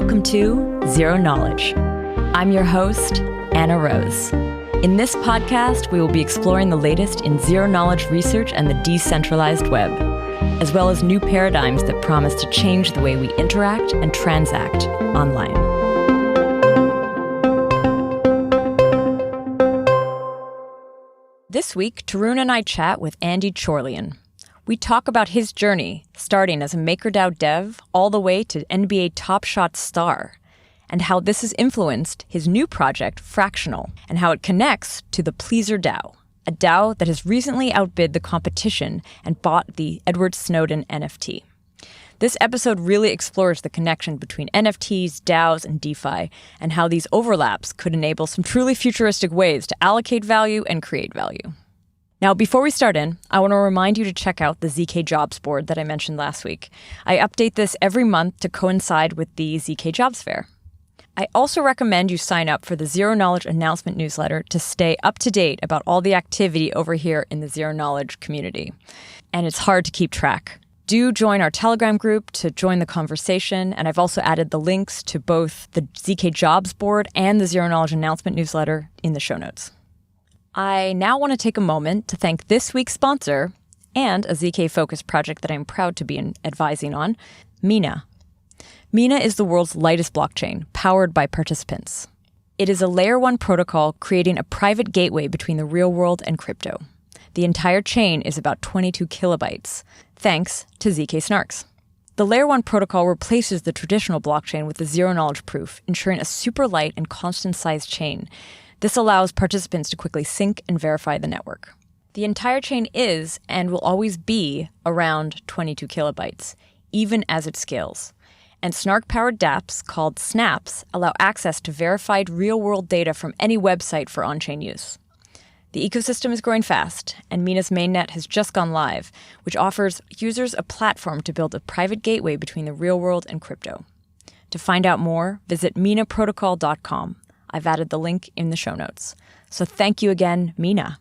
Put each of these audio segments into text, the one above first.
Welcome to Zero Knowledge. I'm your host, Anna Rose. In this podcast, we will be exploring the latest in zero-knowledge research and the decentralized web, as well as new paradigms that promise to change the way we interact and transact online. This week, Tarun and I chat with Andy Chorlian. We talk about his journey, starting as a MakerDAO dev all the way to NBA Topshot star, and how this has influenced his new project, Fractional, and how it connects to the PleasrDAO, a DAO that has recently outbid the competition and bought the Edward Snowden NFT. This episode really explores the connection between NFTs, DAOs, and DeFi, and how these overlaps could enable some truly futuristic ways to allocate value and create value. Now, before we start in, I want to remind you to check out the ZK Jobs board that I mentioned last week. I update this every month to coincide with the ZK Jobs Fair. I also recommend you sign up for the Zero Knowledge announcement newsletter to stay up to date about all the activity over here in the Zero Knowledge community. And it's hard to keep track. Do join our Telegram group to join the conversation, and I've also added the links to both the ZK Jobs board and the Zero Knowledge announcement newsletter in the show notes. I now want to take a moment to thank this week's sponsor and a ZK-focused project that I'm proud to be advising on, Mina. Mina is the world's lightest blockchain, powered by participants. It is a Layer 1 protocol creating a private gateway between the real world and crypto. The entire chain is about 22 kilobytes, thanks to zk-SNARKs. The Layer 1 protocol replaces the traditional blockchain with a zero-knowledge proof, ensuring a super light and constant-sized chain. This allows participants to quickly sync and verify the network. The entire chain is, and will always be, around 22 kilobytes, even as it scales. And SNARK-powered dApps, called snaps, allow access to verified real-world data from any website for on-chain use. The ecosystem is growing fast, and Mina's mainnet has just gone live, which offers users a platform to build a private gateway between the real world and crypto. To find out more, visit minaprotocol.com. I've added the link in the show notes. So thank you again, Mina.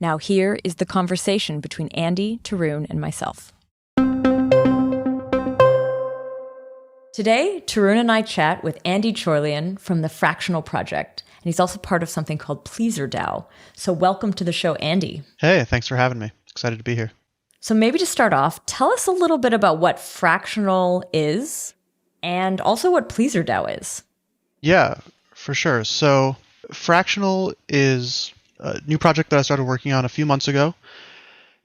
Now here is the conversation between Andy, Tarun, and myself. Today, Tarun and I chat with Andy Chorlian from the Fractional project, and he's also part of something called PleasrDAO. So welcome to the show, Andy. Hey, thanks for having me. Excited to be here. So maybe to start off, tell us a little bit about what Fractional is and also what PleasrDAO is. Yeah, for sure. So Fractional is a new project that I started working on a few months ago,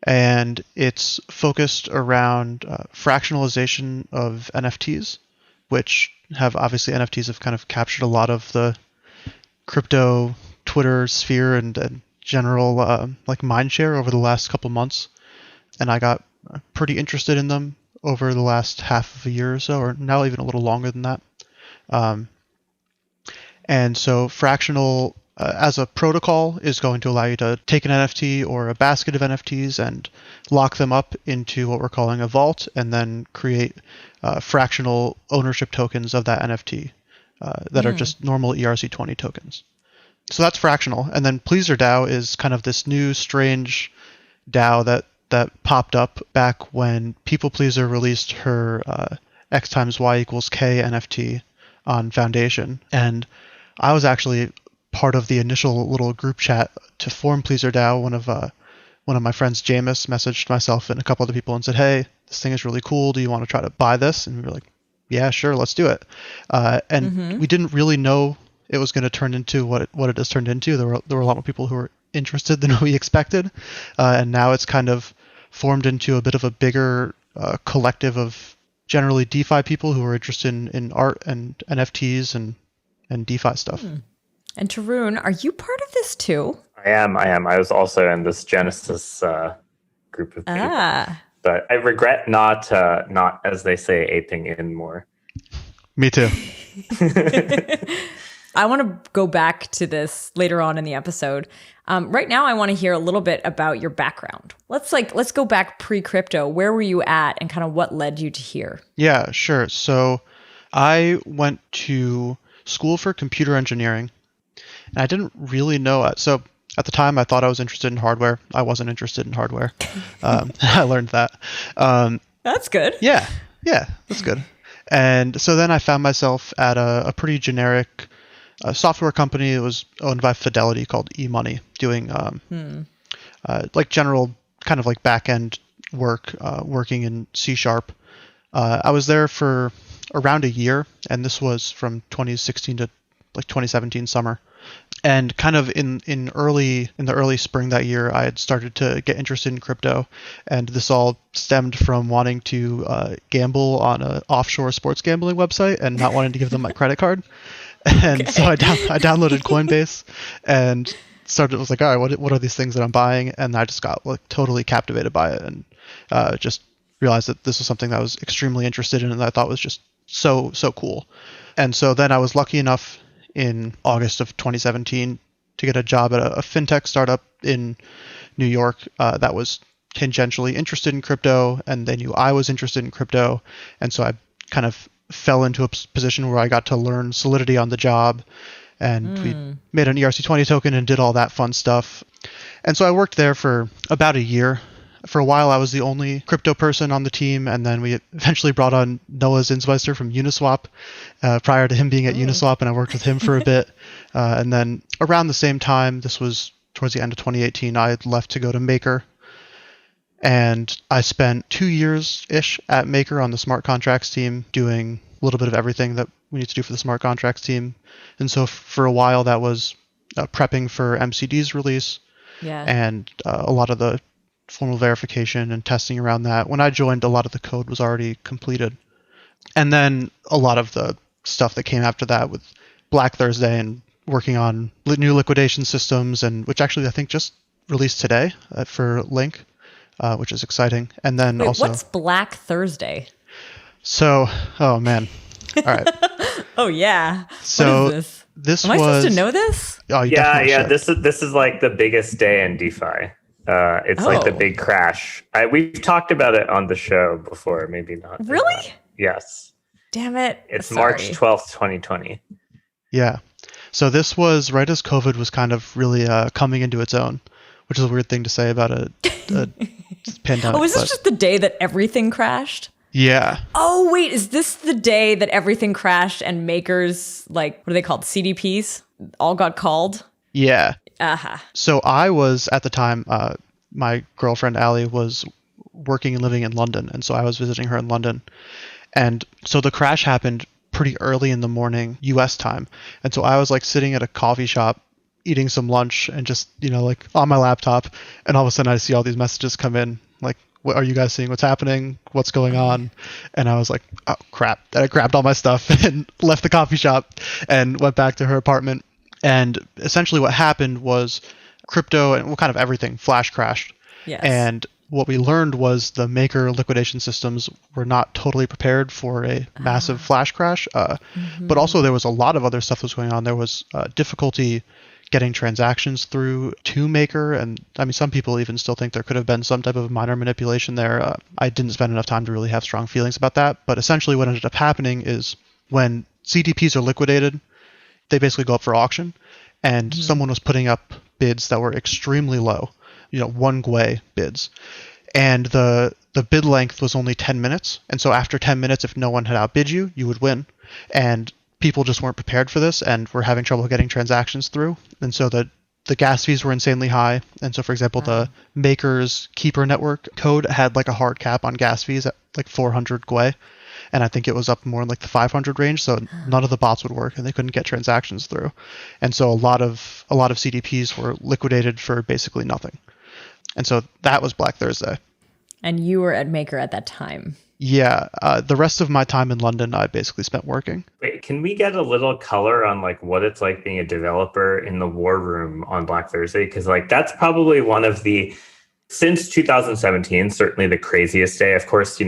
and it's focused around fractionalization of NFTs, which NFTs have kind of captured a lot of the crypto Twitter sphere and general mind share over the last couple months. And I got pretty interested in them over the last half of a year or so, or now even a little longer than that. And so Fractional, as a protocol, is going to allow you to take an NFT or a basket of NFTs and lock them up into what we're calling a vault, and then create fractional ownership tokens of that NFT that are just normal ERC20 tokens. So that's Fractional. And then PleasrDAO is kind of this new strange DAO that popped up back when People Pleaser released her X times Y equals K NFT on Foundation. And I was actually part of the initial little group chat to form PleasrDAO. One of my friends, Jameis, messaged myself and a couple other people and said, "Hey, this thing is really cool. Do you want to try to buy this?" And we were like, "Yeah, sure, let's do it." We didn't really know it was going to turn into what it has turned into. There were a lot more people who were interested than we expected, and now it's kind of formed into a bit of a bigger collective of generally DeFi people who are interested in art and NFTs and DeFi stuff. And Tarun, are you part of this too? I am. I was also in this Genesis group of people. But I regret not, as they say, aping in more. Me too. I want to go back to this later on in the episode. Right now, I want to hear a little bit about your background. Let's go back pre-crypto. Where were you at, and kind of what led you to here? Yeah, sure. So I went to school for computer engineering, and I didn't really know. So at the time, I thought I was interested in hardware. I wasn't interested in hardware. I learned that. That's good. Yeah, that's good. And so then I found myself at a pretty generic software company. It was owned by Fidelity called eMoney, doing like general kind of like back-end work, working in C#. I was there for around a year, and this was from 2016 to like 2017 summer. And kind of in the early spring that year, I had started to get interested in crypto, and this all stemmed from wanting to gamble on an offshore sports gambling website and not wanting to give them my credit card. And so I downloaded Coinbase and was like, all right, what are these things that I'm buying? And I just got like totally captivated by it, and just realized that this was something that I was extremely interested in and that I thought was just so cool. And so then I was lucky enough in August of 2017 to get a job at a fintech startup in New York that was tangentially interested in crypto, and they knew I was interested in crypto. And so I kind of fell into a position where I got to learn Solidity on the job, and we made an ERC20 token and did all that fun stuff. And so I worked there for about a year. For a while, I was the only crypto person on the team, and then we eventually brought on Noah Zinsmeister from Uniswap prior to him being at Uniswap, and I worked with him for a bit. And then around the same time, this was towards the end of 2018, I had left to go to Maker. And I spent 2 years-ish at Maker on the smart contracts team, doing a little bit of everything that we need to do for the smart contracts team. And so for a while, that was prepping for MCD's release, and a lot of the formal verification and testing around that. When I joined, a lot of the code was already completed. And then a lot of the stuff that came after that with Black Thursday and working on new liquidation systems, and which actually I think just released today for Link, which is exciting. And then what's Black Thursday? So, oh man. All right. Oh yeah. So what is this? Am I supposed to know this? Oh, yeah. This is like the biggest day in DeFi. It's like the big crash. We've talked about it on the show before, maybe not. Really? Yes. Damn it. It's March 12th, 2020. Yeah. So this was right as COVID was kind of really coming into its own, which is a weird thing to say about a pandemic. Oh, is this just the day that everything crashed? Yeah. Oh, wait. Is this the day that everything crashed and makers, like, what are they called? CDPs? All got called? Yeah. Uh-huh. So I was, at the time, my girlfriend, Allie, was working and living in London. And so I was visiting her in London. And so the crash happened pretty early in the morning, US time. And so I was like sitting at a coffee shop eating some lunch and just, like on my laptop. And all of a sudden I see all these messages come in like, what are you guys seeing? What's happening? What's going on? And I was like, oh, crap. And I grabbed all my stuff and left the coffee shop and went back to her apartment. And essentially what happened was crypto and kind of everything flash crashed. Yes. And what we learned was the Maker liquidation systems were not totally prepared for a massive flash crash. But also there was a lot of other stuff that was going on. There was difficulty getting transactions through to Maker. And I mean, some people even still think there could have been some type of minor manipulation there. I didn't spend enough time to really have strong feelings about that. But essentially what ended up happening is when CDPs are liquidated, they basically go up for auction, and someone was putting up bids that were extremely low, 1 GWei bids. And the bid length was only 10 minutes. And so after 10 minutes, if no one had outbid you, you would win. And people just weren't prepared for this and were having trouble getting transactions through. And so the gas fees were insanely high. And so, for example, the Maker's Keeper network code had like a hard cap on gas fees at like 400 GWei. And I think it was up more in like the 500 range. So none of the bots would work and they couldn't get transactions through. And so a lot of CDPs were liquidated for basically nothing. And so that was Black Thursday. And you were at Maker at that time. Yeah. The rest of my time in London, I basically spent working. Wait, can we get a little color on like what it's like being a developer in the war room on Black Thursday? Because like that's probably one of the, since 2017, certainly the craziest day. Of course,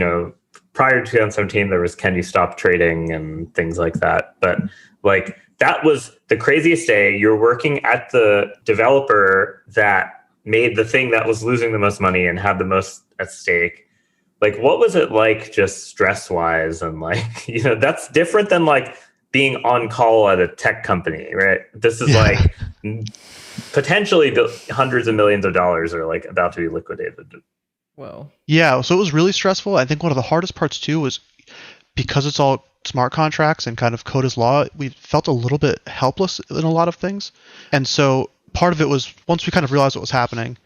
prior to 2017, there was Can You Stop Trading and things like that. But like that was the craziest day. You're working at the developer that made the thing that was losing the most money and had the most at stake. Like, what was it like just stress-wise? And like, that's different than like being on call at a tech company, right? This is like potentially hundreds of millions of dollars are like about to be liquidated. Whoa. Yeah, so it was really stressful. I think one of the hardest parts too was because it's all smart contracts and kind of code as law, we felt a little bit helpless in a lot of things. And so part of it was, once we kind of realized what was happening,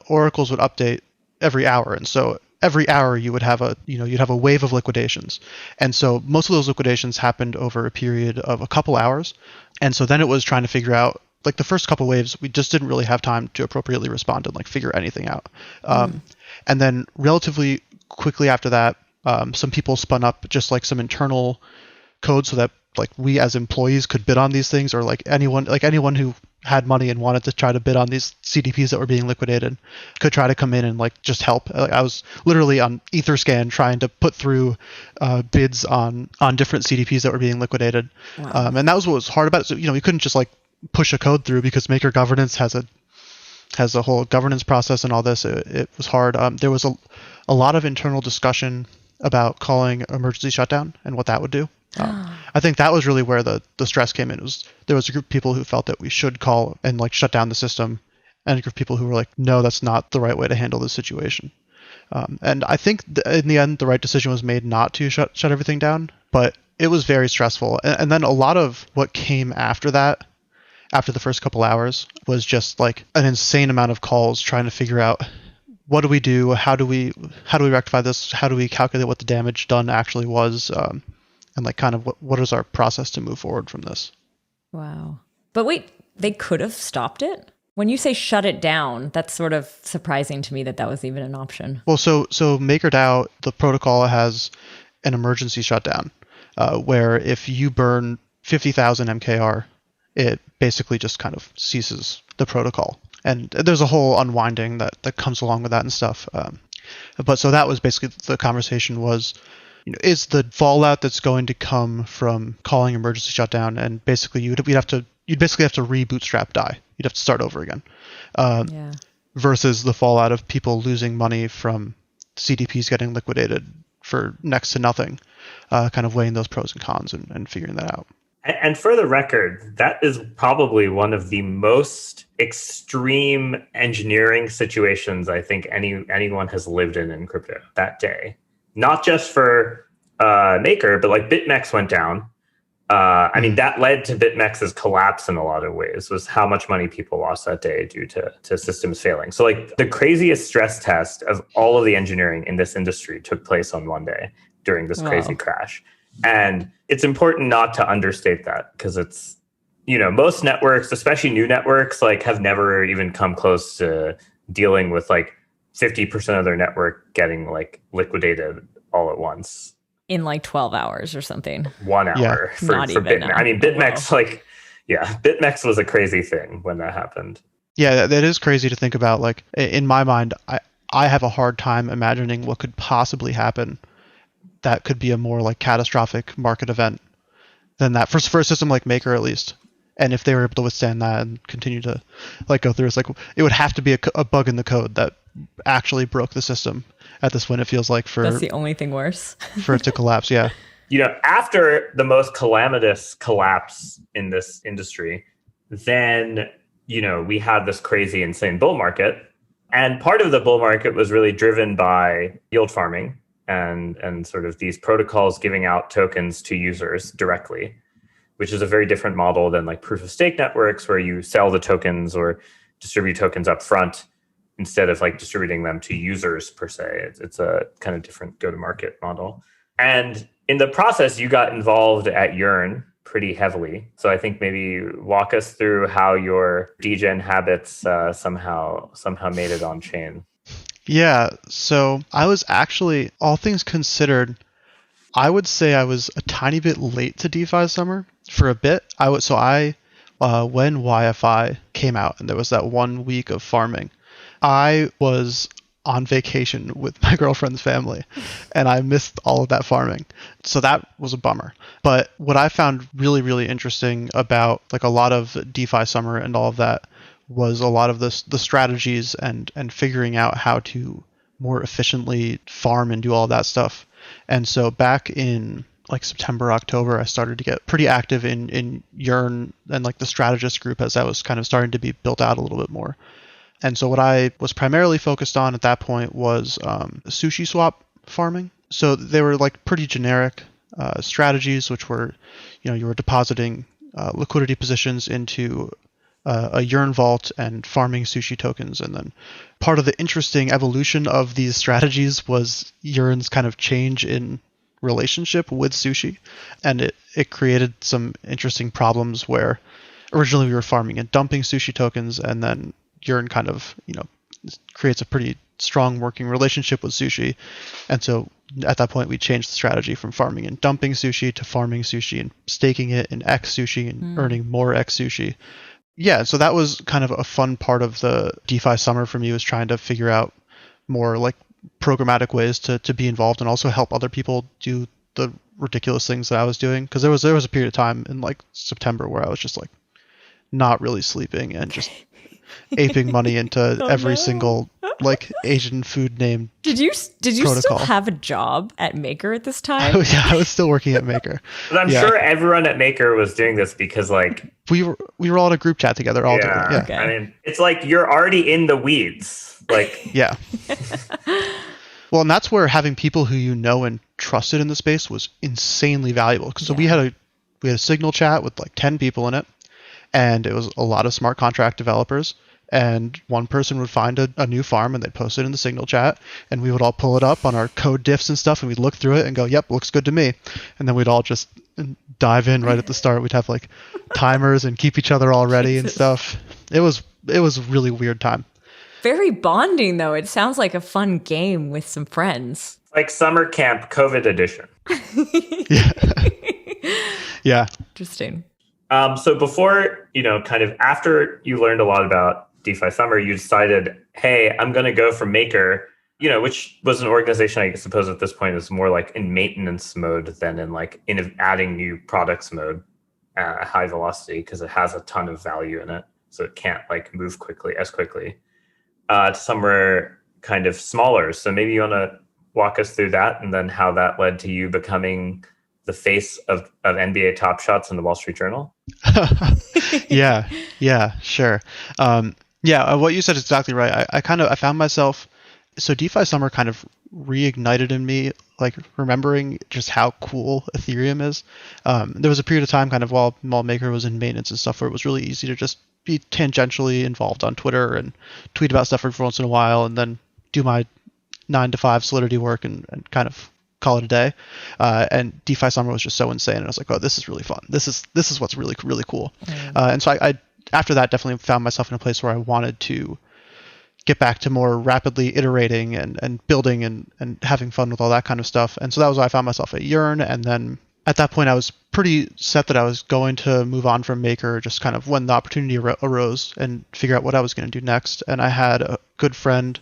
oracles would update every hour. And so every hour you would have you'd have a wave of liquidations. And so most of those liquidations happened over a period of a couple hours. And so then it was trying to figure out, like the first couple waves, we just didn't really have time to appropriately respond and like figure anything out. And then relatively quickly after that, some people spun up just like some internal code so that like we as employees could bid on these things, or like anyone who had money and wanted to try to bid on these CDPs that were being liquidated could try to come in and like just help. Like, I was literally on Etherscan trying to put through bids on different CDPs that were being liquidated. Wow. And that was what was hard about it. So, we couldn't just like push a code through because Maker governance has a whole governance process and all this. It was hard. There was a lot of internal discussion about calling emergency shutdown and what that would do. I think that was really where the stress came in. There was a group of people who felt that we should call and like shut down the system, and a group of people who were like, no, that's not the right way to handle this situation. And I think in the end, the right decision was made not to shut everything down, but it was very stressful. And then a lot of what came after that, after the first couple hours, was just like an insane amount of calls trying to figure out, what do we do? How do we rectify this? How do we calculate what the damage done actually was? And like kind of what is our process to move forward from this? Wow. But wait, they could have stopped it? When you say shut it down, that's sort of surprising to me that was even an option. Well, so MakerDAO, the protocol has an emergency shutdown where if you burn 50,000 MKR, it basically just kind of ceases the protocol. And there's a whole unwinding that comes along with that and stuff. But so that was basically the conversation was, is the fallout that's going to come from calling emergency shutdown, and basically you'd basically have to re-bootstrap DAI. You'd have to start over again. Versus the fallout of people losing money from CDPs getting liquidated for next to nothing, kind of weighing those pros and cons and figuring that out. And for the record, that is probably one of the most extreme engineering situations I think anyone has lived in crypto that day. Not just for Maker, but like BitMEX went down. I mean, that led to BitMEX's collapse in a lot of ways, was how much money people lost that day due to systems failing. So like the craziest stress test of all of the engineering in this industry took place on one day during this crazy crash. And it's important not to understate that, because it's, most networks, especially new networks, like have never even come close to dealing with like 50% of their network getting like liquidated all at once. In like 12 hours or something. 1 hour for BitMEX. I mean, BitMEX, BitMEX was a crazy thing when that happened. Yeah, that is crazy to think about. Like in my mind, I have a hard time imagining what could possibly happen that could be a more like catastrophic market event than that for a system like Maker, at least. And if they were able to withstand that and continue to like go through, it's like it would have to be a bug in the code that actually broke the system at this point. It feels like that's the only thing worse for it to collapse. Yeah. After the most calamitous collapse in this industry, then, we had this crazy, insane bull market. And part of the bull market was really driven by yield farming and sort of these protocols giving out tokens to users directly, which is a very different model than like proof of stake networks where you sell the tokens or distribute tokens up front instead of like distributing them to users per se. It's a kind of different go-to-market model. And in the process, you got involved at Yearn pretty heavily. So I think maybe walk us through how your degen habits somehow made it on chain. Yeah, so I was actually, all things considered, I would say I was a tiny bit late to DeFi Summer for a bit. When YFI came out and there was that 1 week of farming, I was on vacation with my girlfriend's family and I missed all of that farming. So that was a bummer. But what I found really, really interesting about like a lot of DeFi Summer and all of that was a lot of the strategies and figuring out how to more efficiently farm and do all of that stuff. And so back in like September, October, I started to get pretty active in Yearn and like the strategist group as that was kind of starting to be built out a little bit more. And so what I was primarily focused on at that point was sushi swap farming. So they were like pretty generic strategies, which were, you were depositing liquidity positions into a Yearn vault and farming sushi tokens. And then part of the interesting evolution of these strategies was Yearn's kind of change in relationship with sushi. And it created some interesting problems where originally we were farming and dumping sushi tokens, and then Yearn kind of, creates a pretty strong working relationship with sushi. And so at that point, we changed the strategy from farming and dumping sushi to farming sushi and staking it in X sushi and earning more X sushi. Yeah, so that was kind of a fun part of the DeFi summer for me, was trying to figure out more like programmatic ways to be involved and also help other people do the ridiculous things that I was doing. Because there was a period of time in like September where I was just like not really sleeping and just aping money into every single like Asian food name. Did you protocol. Still have a job at Maker at this time? Oh, yeah, I was still working at Maker. But I'm sure everyone at Maker was doing this because like we were all in a group chat together all doing it. Yeah. Okay. I mean, it's like you're already in the weeds. Like yeah. Well, and that's where having people who you know and trusted in the space was insanely valuable. So we had a Signal chat with like 10 people in it, and it was a lot of smart contract developers. And one person would find a new farm and they'd post it in the Signal chat, and we would all pull it up on our code diffs and stuff, and we'd look through it and go, yep, looks good to me. And then we'd all just dive in right at the start. We'd have like timers and keep each other all ready and stuff. It was a really weird time. Very bonding, though. It sounds like a fun game with some friends. Like summer camp COVID edition. Yeah. Interesting. So before, kind of after you learned a lot about DeFi Summer, you decided, hey, I'm going to go from Maker, which was an organization I suppose at this point is more like in maintenance mode than in like in adding new products mode at high velocity, because it has a ton of value in it. So it can't like move quickly to somewhere kind of smaller. So maybe you want to walk us through that, and then how that led to you becoming the face of NBA Top Shots in the Wall Street Journal. Yeah, sure. What you said is exactly right. I found myself, so DeFi Summer kind of reignited in me, like remembering just how cool Ethereum is. There was a period of time kind of while Maker was in maintenance and stuff where it was really easy to just be tangentially involved on Twitter and tweet about stuff every once in a while, and then do my 9 to 5 Solidity work and kind of call it a day. And DeFi Summer was just so insane, and I was like, oh, this is really fun. This is what's really, really cool. And so I after that definitely found myself in a place where I wanted to get back to more rapidly iterating and building and having fun with all that kind of stuff. And so that was why I found myself at Yearn. And then at that point I was pretty set that I was going to move on from Maker, just kind of when the opportunity arose, and figure out what I was going to do next. And I had a good friend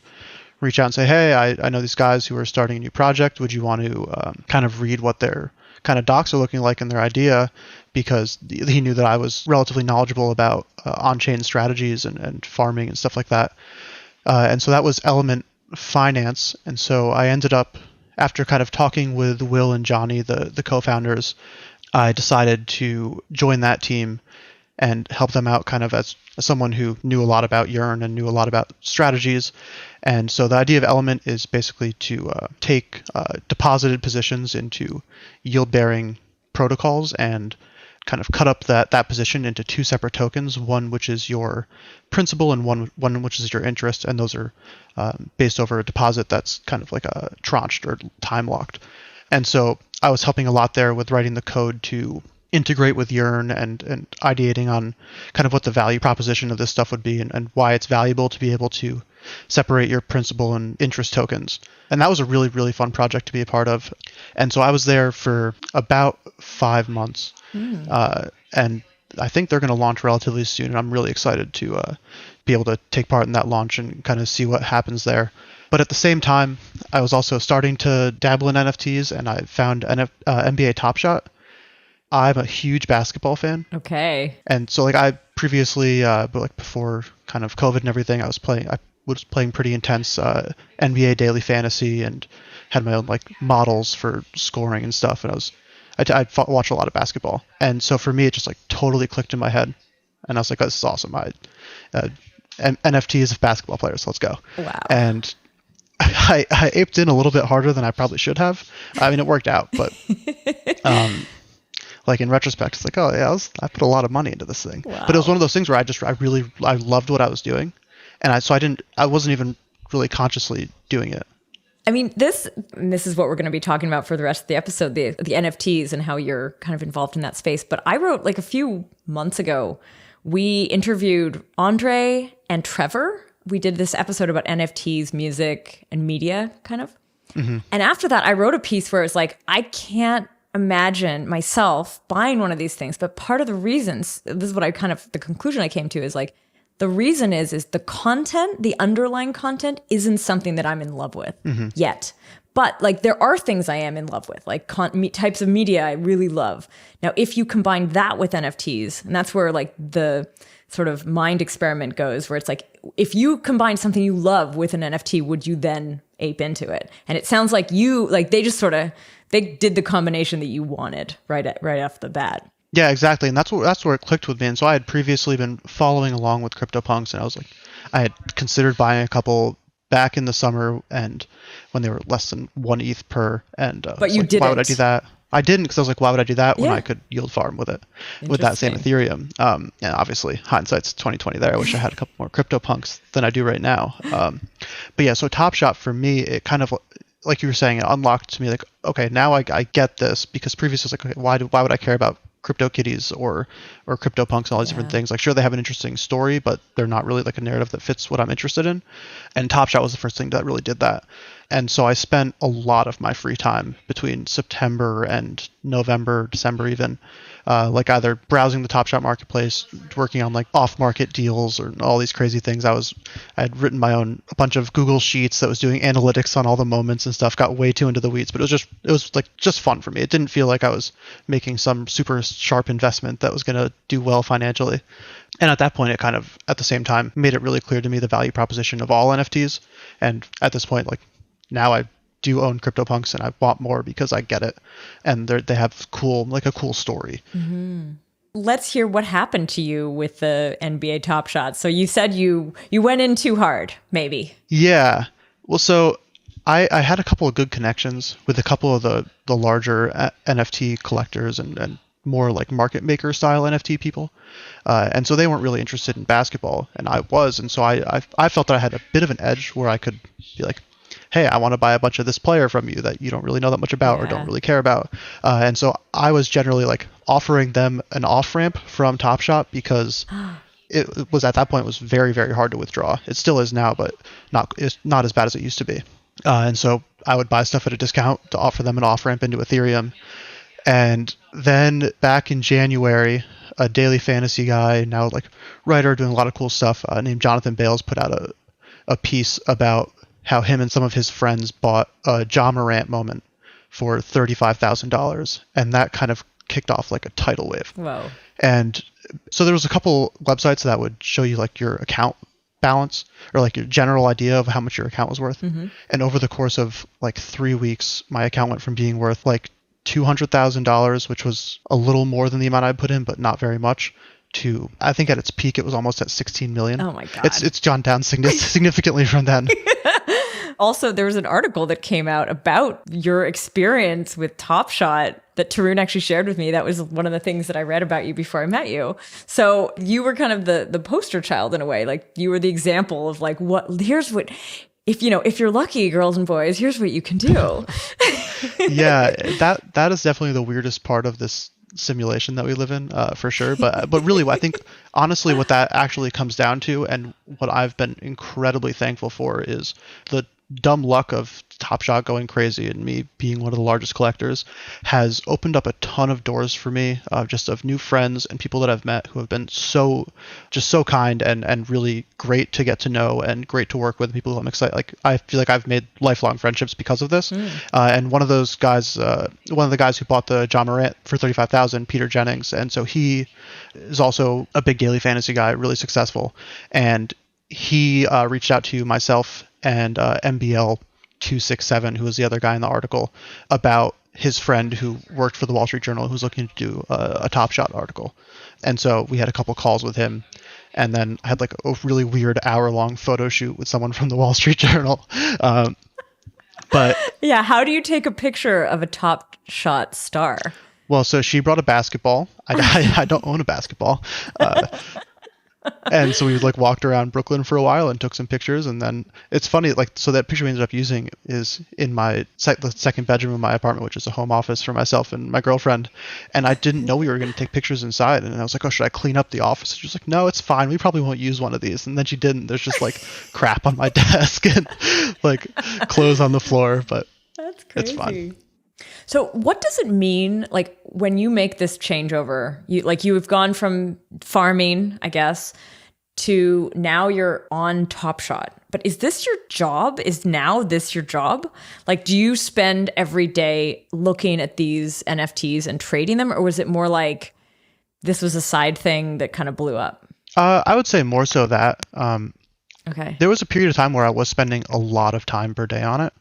reach out and say, hey, I know these guys who are starting a new project. Would you want to kind of read what their kind of docs are looking like and their idea? Because he knew that I was relatively knowledgeable about on-chain strategies and farming and stuff like that. And so that was Element Finance. And so I ended up, after kind of talking with Will and Johnny, the co-founders, I decided to join that team and help them out kind of as someone who knew a lot about Yearn and knew a lot about strategies. And so the idea of Element is basically to take deposited positions into yield-bearing protocols and kind of cut up that position into 2 separate tokens, one which is your principal and one which is your interest. And those are based over a deposit that's kind of like a tranched or time locked. And so I was helping a lot there with writing the code to integrate with Yearn and ideating on kind of what the value proposition of this stuff would be and why it's valuable to be able to separate your principal and interest tokens. And that was a really, really fun project to be a part of. And so I was there for about 5 months. And I think they're going to launch relatively soon. And I'm really excited to be able to take part in that launch and kind of see what happens there. But at the same time, I was also starting to dabble in NFTs, and I found NBA Topshot. I'm a huge basketball fan. Okay. And so like I previously, but like before kind of COVID and everything, I was playing pretty intense NBA daily fantasy and had my own like models for scoring and stuff. And I'd watch a lot of basketball. And so for me, it just like totally clicked in my head. And I was like, oh, this is awesome. NFTs of basketball players. Let's go. Wow. And I aped in a little bit harder than I probably should have. I mean, it worked out, but like in retrospect, it's like, oh yeah, I put a lot of money into this thing. Wow. But it was one of those things where I loved what I was doing, and I wasn't even really consciously doing it. I mean, this is what we're going to be talking about for the rest of the episode, the NFTs and how you're kind of involved in that space. But I wrote like a few months ago, we interviewed Andre and Trevor. We did this episode about NFTs, music, and media, kind of. Mm-hmm. And after that, I wrote a piece where it's like, I can't imagine myself buying one of these things. But part of the reasons, this is what the conclusion I came to is like, the reason is the content, the underlying content isn't something that I'm in love with yet. But like there are things I am in love with, like types of media I really love. Now, if you combine that with NFTs, and that's where like the sort of mind experiment goes, where it's like, if you combine something you love with an NFT, would you then ape into it? And it sounds like they did the combination that you wanted right off the bat. Yeah, exactly. And that's where it clicked with me. And so I had previously been following along with CryptoPunks, and I was like, I had considered buying a couple back in the summer and when they were less than 1 ETH per. And but you like, didn't. Why would I do that? I didn't, because I was like, why would I do that when I could yield farm with it, with that same Ethereum? And obviously, hindsight's 2020 there. I wish I had a couple more CryptoPunks than I do right now. But yeah, so Topshot for me, it kind of, like you were saying, it unlocked to me like, okay, now I get this, because previously I was like, okay, why would I care about CryptoKitties or CryptoPunks and all these different things? Like, sure, they have an interesting story, but they're not really like a narrative that fits what I'm interested in. And Topshot was the first thing that really did that. And so I spent a lot of my free time between September and November, December even, like either browsing the Topshot marketplace, working on like off-market deals or all these crazy things. I had written a bunch of Google Sheets that was doing analytics on all the moments and stuff. Got way too into the weeds, but it was just fun for me. It didn't feel like I was making some super sharp investment that was going to do well financially. And at that point, it kind of, at the same time, made it really clear to me the value proposition of all NFTs. And at this point, like, now I do own CryptoPunks and I want more because I get it. And they have a cool story. Mm-hmm. Let's hear what happened to you with the NBA Topshot. So you said you went in too hard, maybe. Yeah. Well, so I had a couple of good connections with a couple of the larger NFT collectors and more like market maker style NFT people. And so they weren't really interested in basketball, and I was. And so I felt that I had a bit of an edge where I could be like, hey, I want to buy a bunch of this player from you that you don't really know that much about or don't really care about. And so I was generally like offering them an off-ramp from Topshot, because it was at that point was very, very hard to withdraw. It still is now, but it's not as bad as it used to be. And so I would buy stuff at a discount to offer them an off-ramp into Ethereum. And then back in January, a daily fantasy guy, now like writer doing a lot of cool stuff, named Jonathan Bales, put out a piece about how him and some of his friends bought a Ja Morant moment for $35,000. And that kind of kicked off like a tidal wave. Whoa. And so there was a couple websites that would show you like your account balance or like your general idea of how much your account was worth. Mm-hmm. And over the course of like 3 weeks, my account went from being worth like $200,000, which was a little more than the amount I put in, but not very much, to, I think at its peak, it was almost at 16 million. Oh my God. It's gone down significantly from then. Also, there was an article that came out about your experience with Topshot that Tarun actually shared with me. That was one of the things that I read about you before I met you. So you were kind of the poster child in a way. Like you were the example of like, here's what, if you're lucky, girls and boys, here's what you can do. Yeah, that is definitely the weirdest part of this simulation that we live in, for sure. But really, I think honestly what that actually comes down to, and what I've been incredibly thankful for, is the dumb luck of Topshot going crazy and me being one of the largest collectors has opened up a ton of doors for me, just of new friends and people that I've met who have been so kind and really great to get to know and great to work with, people who I'm excited. Like, I feel like I've made lifelong friendships because of this. And one of those guys, one of the guys who bought the Ja Morant for $35,000, Peter Jennings. And so he is also a big daily fantasy guy, really successful. And he reached out to myself and MBL267, who was the other guy in the article, about his friend who worked for the Wall Street Journal, who's looking to do a Topshot article. And so we had a couple calls with him, and then I had like a really weird hour-long photo shoot with someone from the Wall Street Journal. But yeah, how do you take a picture of a Top Shot star? well, so she brought a basketball. I don't own a basketball. And so we like walked around Brooklyn for a while and took some pictures. And then it's funny, like, so that picture we ended up using is in the second bedroom of my apartment, which is a home office for myself and my girlfriend. And I didn't know we were going to take pictures inside. And I was like, oh, should I clean up the office? And she was like, no, it's fine. We probably won't use one of these. And then she didn't. There's just like crap on my desk and like clothes on the floor. But that's crazy. It's fun. So what does it mean, like, when you make this changeover? You've gone from farming, I guess, to now you're on Topshot. But is this your job? Is now this your job? Like, do you spend every day looking at these NFTs and trading them? Or was it more like this was a side thing that kind of blew up? I would say more so that. Okay. There was a period of time where I was spending a lot of time per day on it.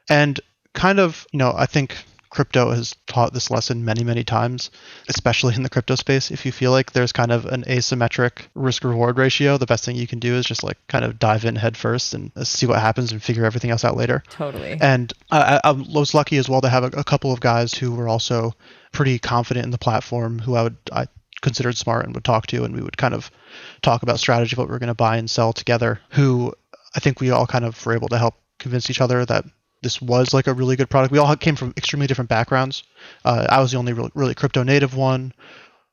And kind of, I think crypto has taught this lesson many, many times, especially in the crypto space. If you feel like there's kind of an asymmetric risk reward ratio, the best thing you can do is just like kind of dive in head first and see what happens and figure everything else out later. Totally. And I was lucky as well to have a couple of guys who were also pretty confident in the platform, who I considered smart and would talk to, and we would kind of talk about strategy of what we were going to buy and sell together, who I think we all kind of were able to help convince each other that this was like a really good product. We all came from extremely different backgrounds. I was the only really crypto native one.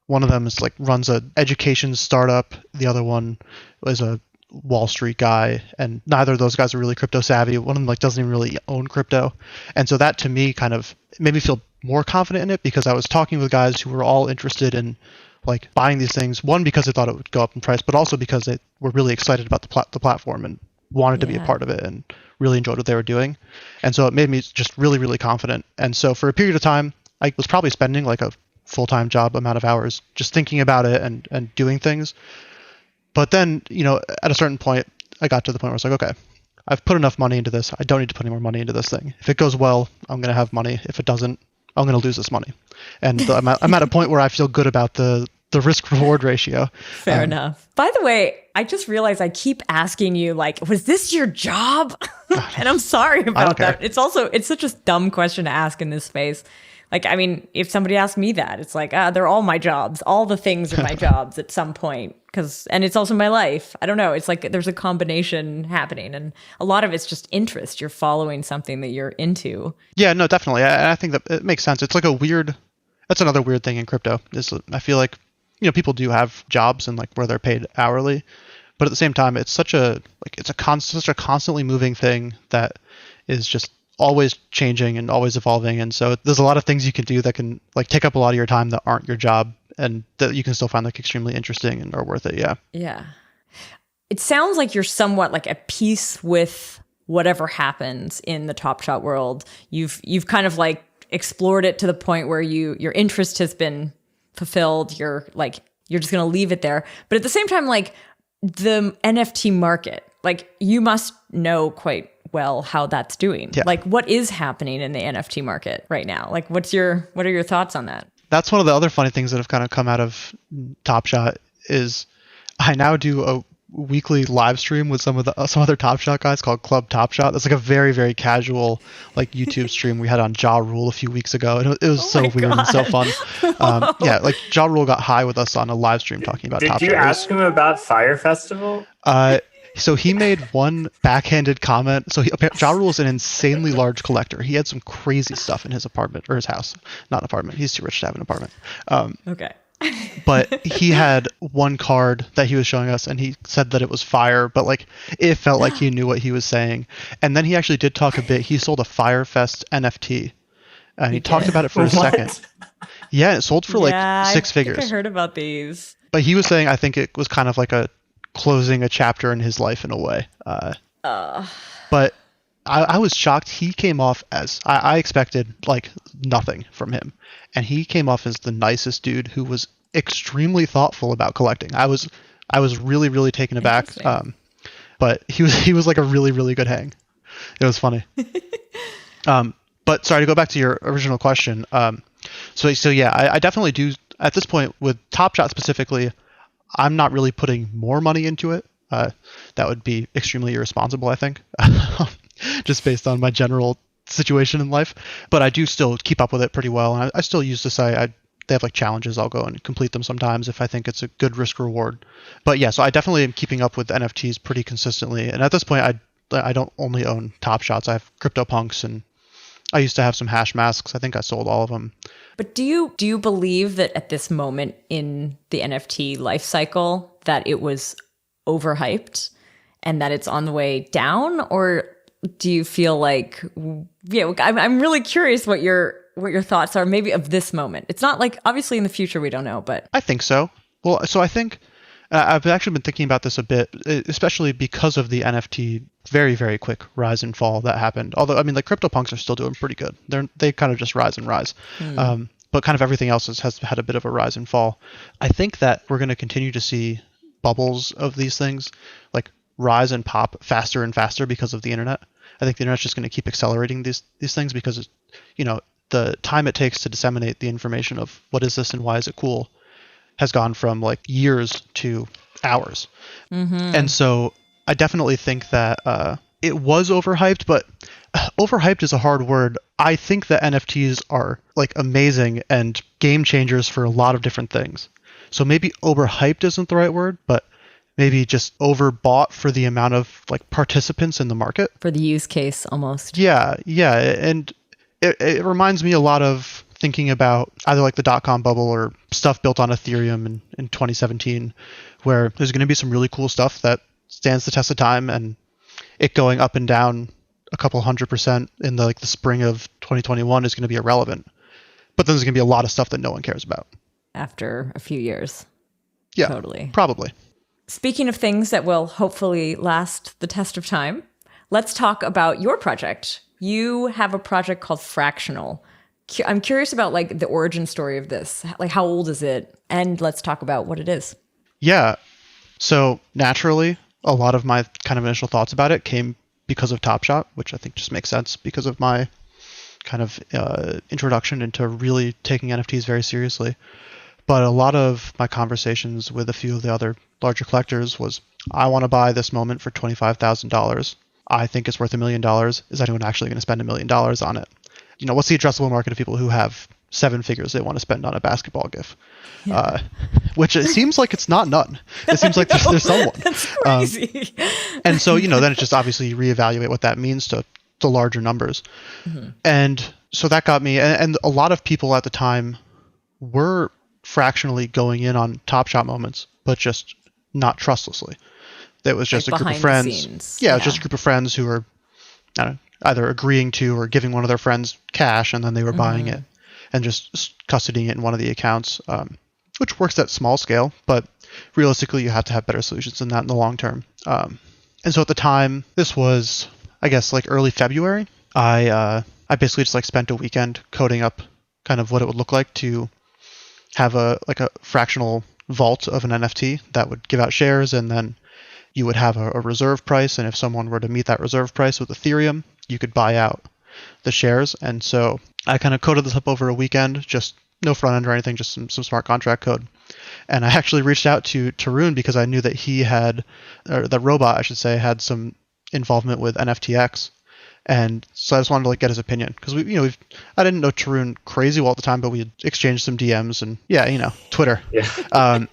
One of them is like runs a education startup. The other one is a Wall Street guy, and neither of those guys are really crypto savvy. One of them like doesn't even really own crypto. And so that to me kind of made me feel more confident in it, because I was talking with guys who were all interested in like buying these things. One, because they thought it would go up in price, but also because they were really excited about the platform and wanted to be a part of it and really enjoyed what they were doing. And so it made me just really, really confident. And so for a period of time, I was probably spending like a full-time job amount of hours just thinking about it and doing things. But then, at a certain point, I got to the point where I was like, okay, I've put enough money into this. I don't need to put any more money into this thing. If it goes well, I'm going to have money. If it doesn't, I'm going to lose this money. And I'm at a point where I feel good about the risk reward ratio. Fair enough. By the way, I just realized I keep asking you, like, was this your job? And I'm sorry about that. It's such a dumb question to ask in this space. Like, I mean, if somebody asked me that, it's like, they're all my jobs. All the things are my jobs at some point. And it's also my life. I don't know. It's like there's a combination happening. And a lot of it's just interest. You're following something that you're into. Yeah, no, definitely. I think that it makes sense. It's like that's another weird thing in crypto. I feel like, people do have jobs and like where they're paid hourly, but at the same time, it's such a constantly moving thing that is just always changing and always evolving. And so there's a lot of things you can do that can like take up a lot of your time that aren't your job, and that you can still find like extremely interesting and are worth it. Yeah. Yeah. It sounds like you're somewhat like at peace with whatever happens in the Topshot world. You've kind of like explored it to the point where your interest has been fulfilled. You're just going to leave it there. But at the same time, like the NFT market, like you must know quite well how that's doing. Yeah. Like what is happening in the NFT market right now? Like what are your thoughts on that? That's one of the other funny things that have kind of come out of Topshot is I now do a weekly live stream with some other Topshot guys called Club Topshot. That's like a very, very casual like YouTube stream we had on Ja Rule a few weeks ago, and it was so weird and so fun. Yeah, like Ja Rule got high with us on a live stream talking about Topshot. Did you ask him about Fire Festival? So he made one backhanded comment. So Ja Rule is an insanely large collector. He had some crazy stuff in his apartment or his house. Not an apartment. He's too rich to have an apartment. Okay. But he had one card that he was showing us, and he said that it was fire, but like it felt like he knew what he was saying. And then he actually did talk a bit. He sold a Firefest NFT, and he talked about it for a second. Yeah, it sold for like 6 figures. I think I heard about these. But he was saying, I think it was kind of like a closing a chapter in his life in a way. But I was shocked. He came off as I expected like nothing from him, and he came off as the nicest dude who was extremely thoughtful about collecting. I was really, really taken aback. But he was like a really, really good hang. It was funny. But sorry to go back to your original question. So yeah, I definitely do at this point with Topshot specifically. I'm not really putting more money into it. That would be extremely irresponsible, I think. Just based on my general situation in life. But I do still keep up with it pretty well. And I still use the site. They have like challenges. I'll go and complete them sometimes if I think it's a good risk reward. But yeah, so I definitely am keeping up with NFTs pretty consistently. And at this point, I don't only own Topshots. I have CryptoPunks, and I used to have some hash masks. I think I sold all of them. But do you believe that at this moment in the NFT life cycle that it was overhyped and that it's on the way down? Or do you feel like, I'm really curious what your thoughts are maybe of this moment. It's not like, obviously in the future we don't know, but I think so. Well, so I think I've actually been thinking about this a bit, especially because of the NFT very, very quick rise and fall that happened. Although, I mean, like CryptoPunks are still doing pretty good. They kind of just rise and rise. But kind of everything else has had a bit of a rise and fall. I think that we're going to continue to see bubbles of these things like rise and pop faster and faster because of the internet. I think the internet's just going to keep accelerating these things because, the time it takes to disseminate the information of what is this and why is it cool has gone from like years to hours. And so I definitely think that it was overhyped, but overhyped is a hard word. I think that NFTs are like amazing and game changers for a lot of different things. So maybe overhyped isn't the right word, but maybe just overbought for the amount of like participants in the market. For the use case almost. Yeah. And it reminds me a lot of thinking about either like the .com bubble or stuff built on Ethereum in 2017, where there's going to be some really cool stuff that stands the test of time, and it going up and down a couple 100% in the spring of 2021 is going to be irrelevant. But then there's going to be a lot of stuff that no one cares about after a few years. Yeah, totally. Probably. Speaking of things that will hopefully last the test of time, let's talk about your project. You have a project called Fractional. I'm curious about like the origin story of this. Like, how old is it? And let's talk about what it is. Yeah. So naturally, a lot of my kind of initial thoughts about it came because of Topshot, which I think just makes sense because of my kind of introduction into really taking NFTs very seriously. But a lot of my conversations with a few of the other larger collectors was, I want to buy this moment for $25,000. I think it's worth $1 million. Is anyone actually going to spend $1 million on it? What's the addressable market of people who have 7 figures they want to spend on a basketball GIF? Yeah. Which it seems like it's not none. It seems like there's someone. That's crazy. And so, then it's just obviously reevaluate what that means to larger numbers. And so that got me, and a lot of people at the time were fractionally going in on Topshot moments, but just not trustlessly. It was just like a group of friends. Yeah, it was just a group of friends who were either agreeing to or giving one of their friends cash, and then they were buying it and just custodying it in one of the accounts, which works at small scale, but realistically you have to have better solutions than that in the long term. And so at the time, this was, I guess, like early February, I basically just like spent a weekend coding up kind of what it would look like to have a fractional vault of an NFT that would give out shares, and then you would have a reserve price, and if someone were to meet that reserve price with Ethereum, you could buy out the shares. And so I kind of coded this up over a weekend, just no front end or anything, just some smart contract code. And I actually reached out to Tarun because I knew that he had, or the robot, I should say, had some involvement with NFTX. And so I just wanted to get his opinion, because I didn't know Tarun crazy well at the time, but we had exchanged some DMs and Twitter. Yeah.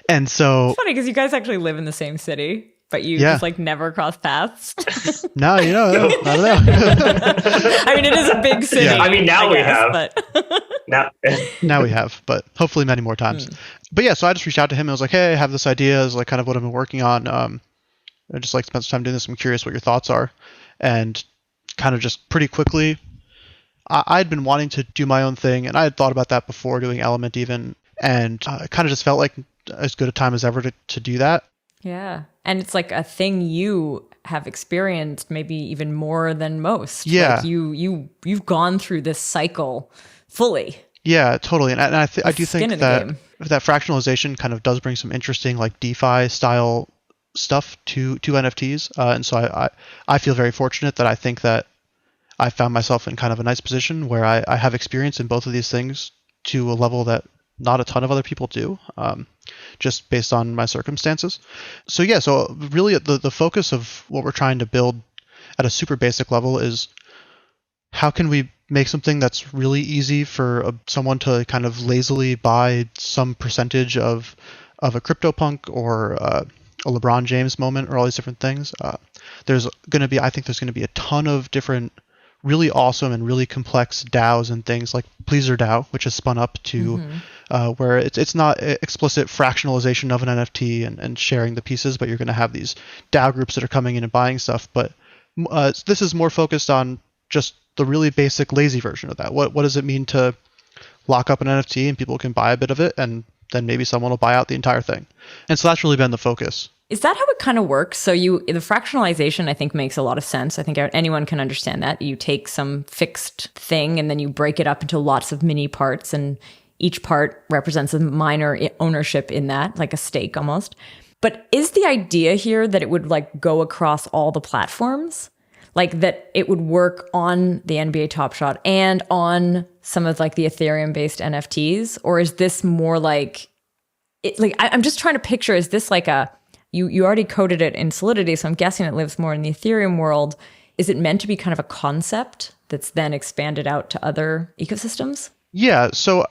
And so it's funny because you guys actually live in the same city, but you just never cross paths. No, I don't know. I mean, it is a big city. Yeah. I mean, now we have. But now we have, but hopefully many more times. But yeah, so I just reached out to him. I was like, hey, I have this idea. It's like kind of what I've been working on. I just spent some time doing this. I'm curious what your thoughts are. And kind of just pretty quickly, I'd been wanting to do my own thing, and I had thought about that before doing Element even, and it kind of just felt like as good a time as ever to do that. Yeah. And it's like a thing you have experienced maybe even more than most. Yeah. Like you've gone through this cycle fully. Yeah, totally. And I do think that fractionalization kind of does bring some interesting DeFi style stuff to NFTs. And so I feel very fortunate that I think that I found myself in kind of a nice position where I have experience in both of these things to a level that not a ton of other people do, just based on my circumstances. So yeah, so really the focus of what we're trying to build at a super basic level is how can we make something that's really easy for someone to kind of lazily buy some percentage of a CryptoPunk or a LeBron James moment or all these different things. I think there's going to be a ton of different really awesome and really complex DAOs and things like PleasrDAO, which is spun up to where it's not explicit fractionalization of an NFT and sharing the pieces, but you're going to have these DAO groups that are coming in and buying stuff. But this is more focused on just the really basic lazy version of that. What does it mean to lock up an NFT and people can buy a bit of it, and then maybe someone will buy out the entire thing? And so that's really been the focus. Is that how it kind of works? So the fractionalization, I think, makes a lot of sense. I think anyone can understand that. You take some fixed thing and then you break it up into lots of mini parts, and each part represents a minor ownership in that, like a stake almost. But is the idea here that it would like go across all the platforms? Like that it would work on the NBA Topshot and on some of like the Ethereum-based NFTs? Or is this more like, I'm just trying to picture, is this like you already coded it in Solidity, so I'm guessing it lives more in the Ethereum world. Is it meant to be kind of a concept that's then expanded out to other ecosystems? Yeah, so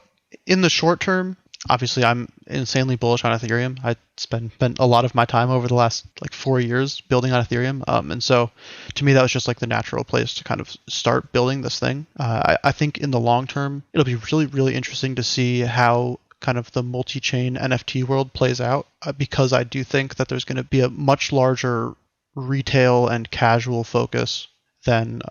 in the short term, obviously I'm insanely bullish on Ethereum. I spent a lot of my time over the last like 4 years building on Ethereum. And so to me, that was just like the natural place to kind of start building this thing. I think in the long term, it'll be really, really interesting to see how kind of the multi-chain NFT world plays out, because I do think that there's going to be a much larger retail and casual focus than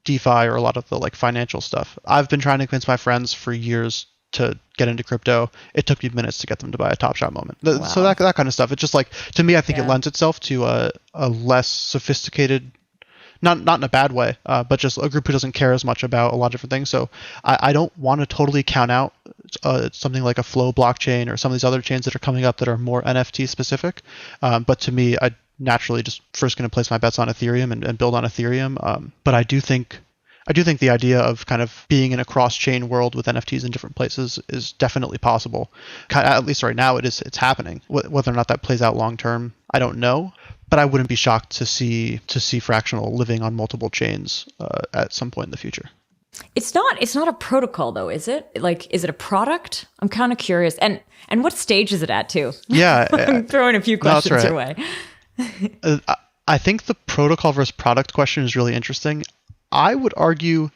DeFi or a lot of the like financial stuff. I've been trying to convince my friends for years to get into crypto. It took me minutes to get them to buy a Topshot moment. Wow. So that kind of stuff. It's just like, to me, I think it lends itself to a less sophisticated, not in a bad way, but just a group who doesn't care as much about a lot of different things. So I don't want to totally count out something like a Flow blockchain or some of these other chains that are coming up that are more NFT specific. But to me, I naturally just first going to place my bets on Ethereum and build on Ethereum. But I do think the idea of kind of being in a cross-chain world with NFTs in different places is definitely possible. At least right now, it's happening. Whether or not that plays out long term, I don't know. But I wouldn't be shocked to see Fractional living on multiple chains at some point in the future. It's not a protocol though, is it? Like, is it a product? I'm kind of curious. And what stage is it at too? Yeah, I'm throwing a few questions your way. I think the protocol versus product question is really interesting. I would argue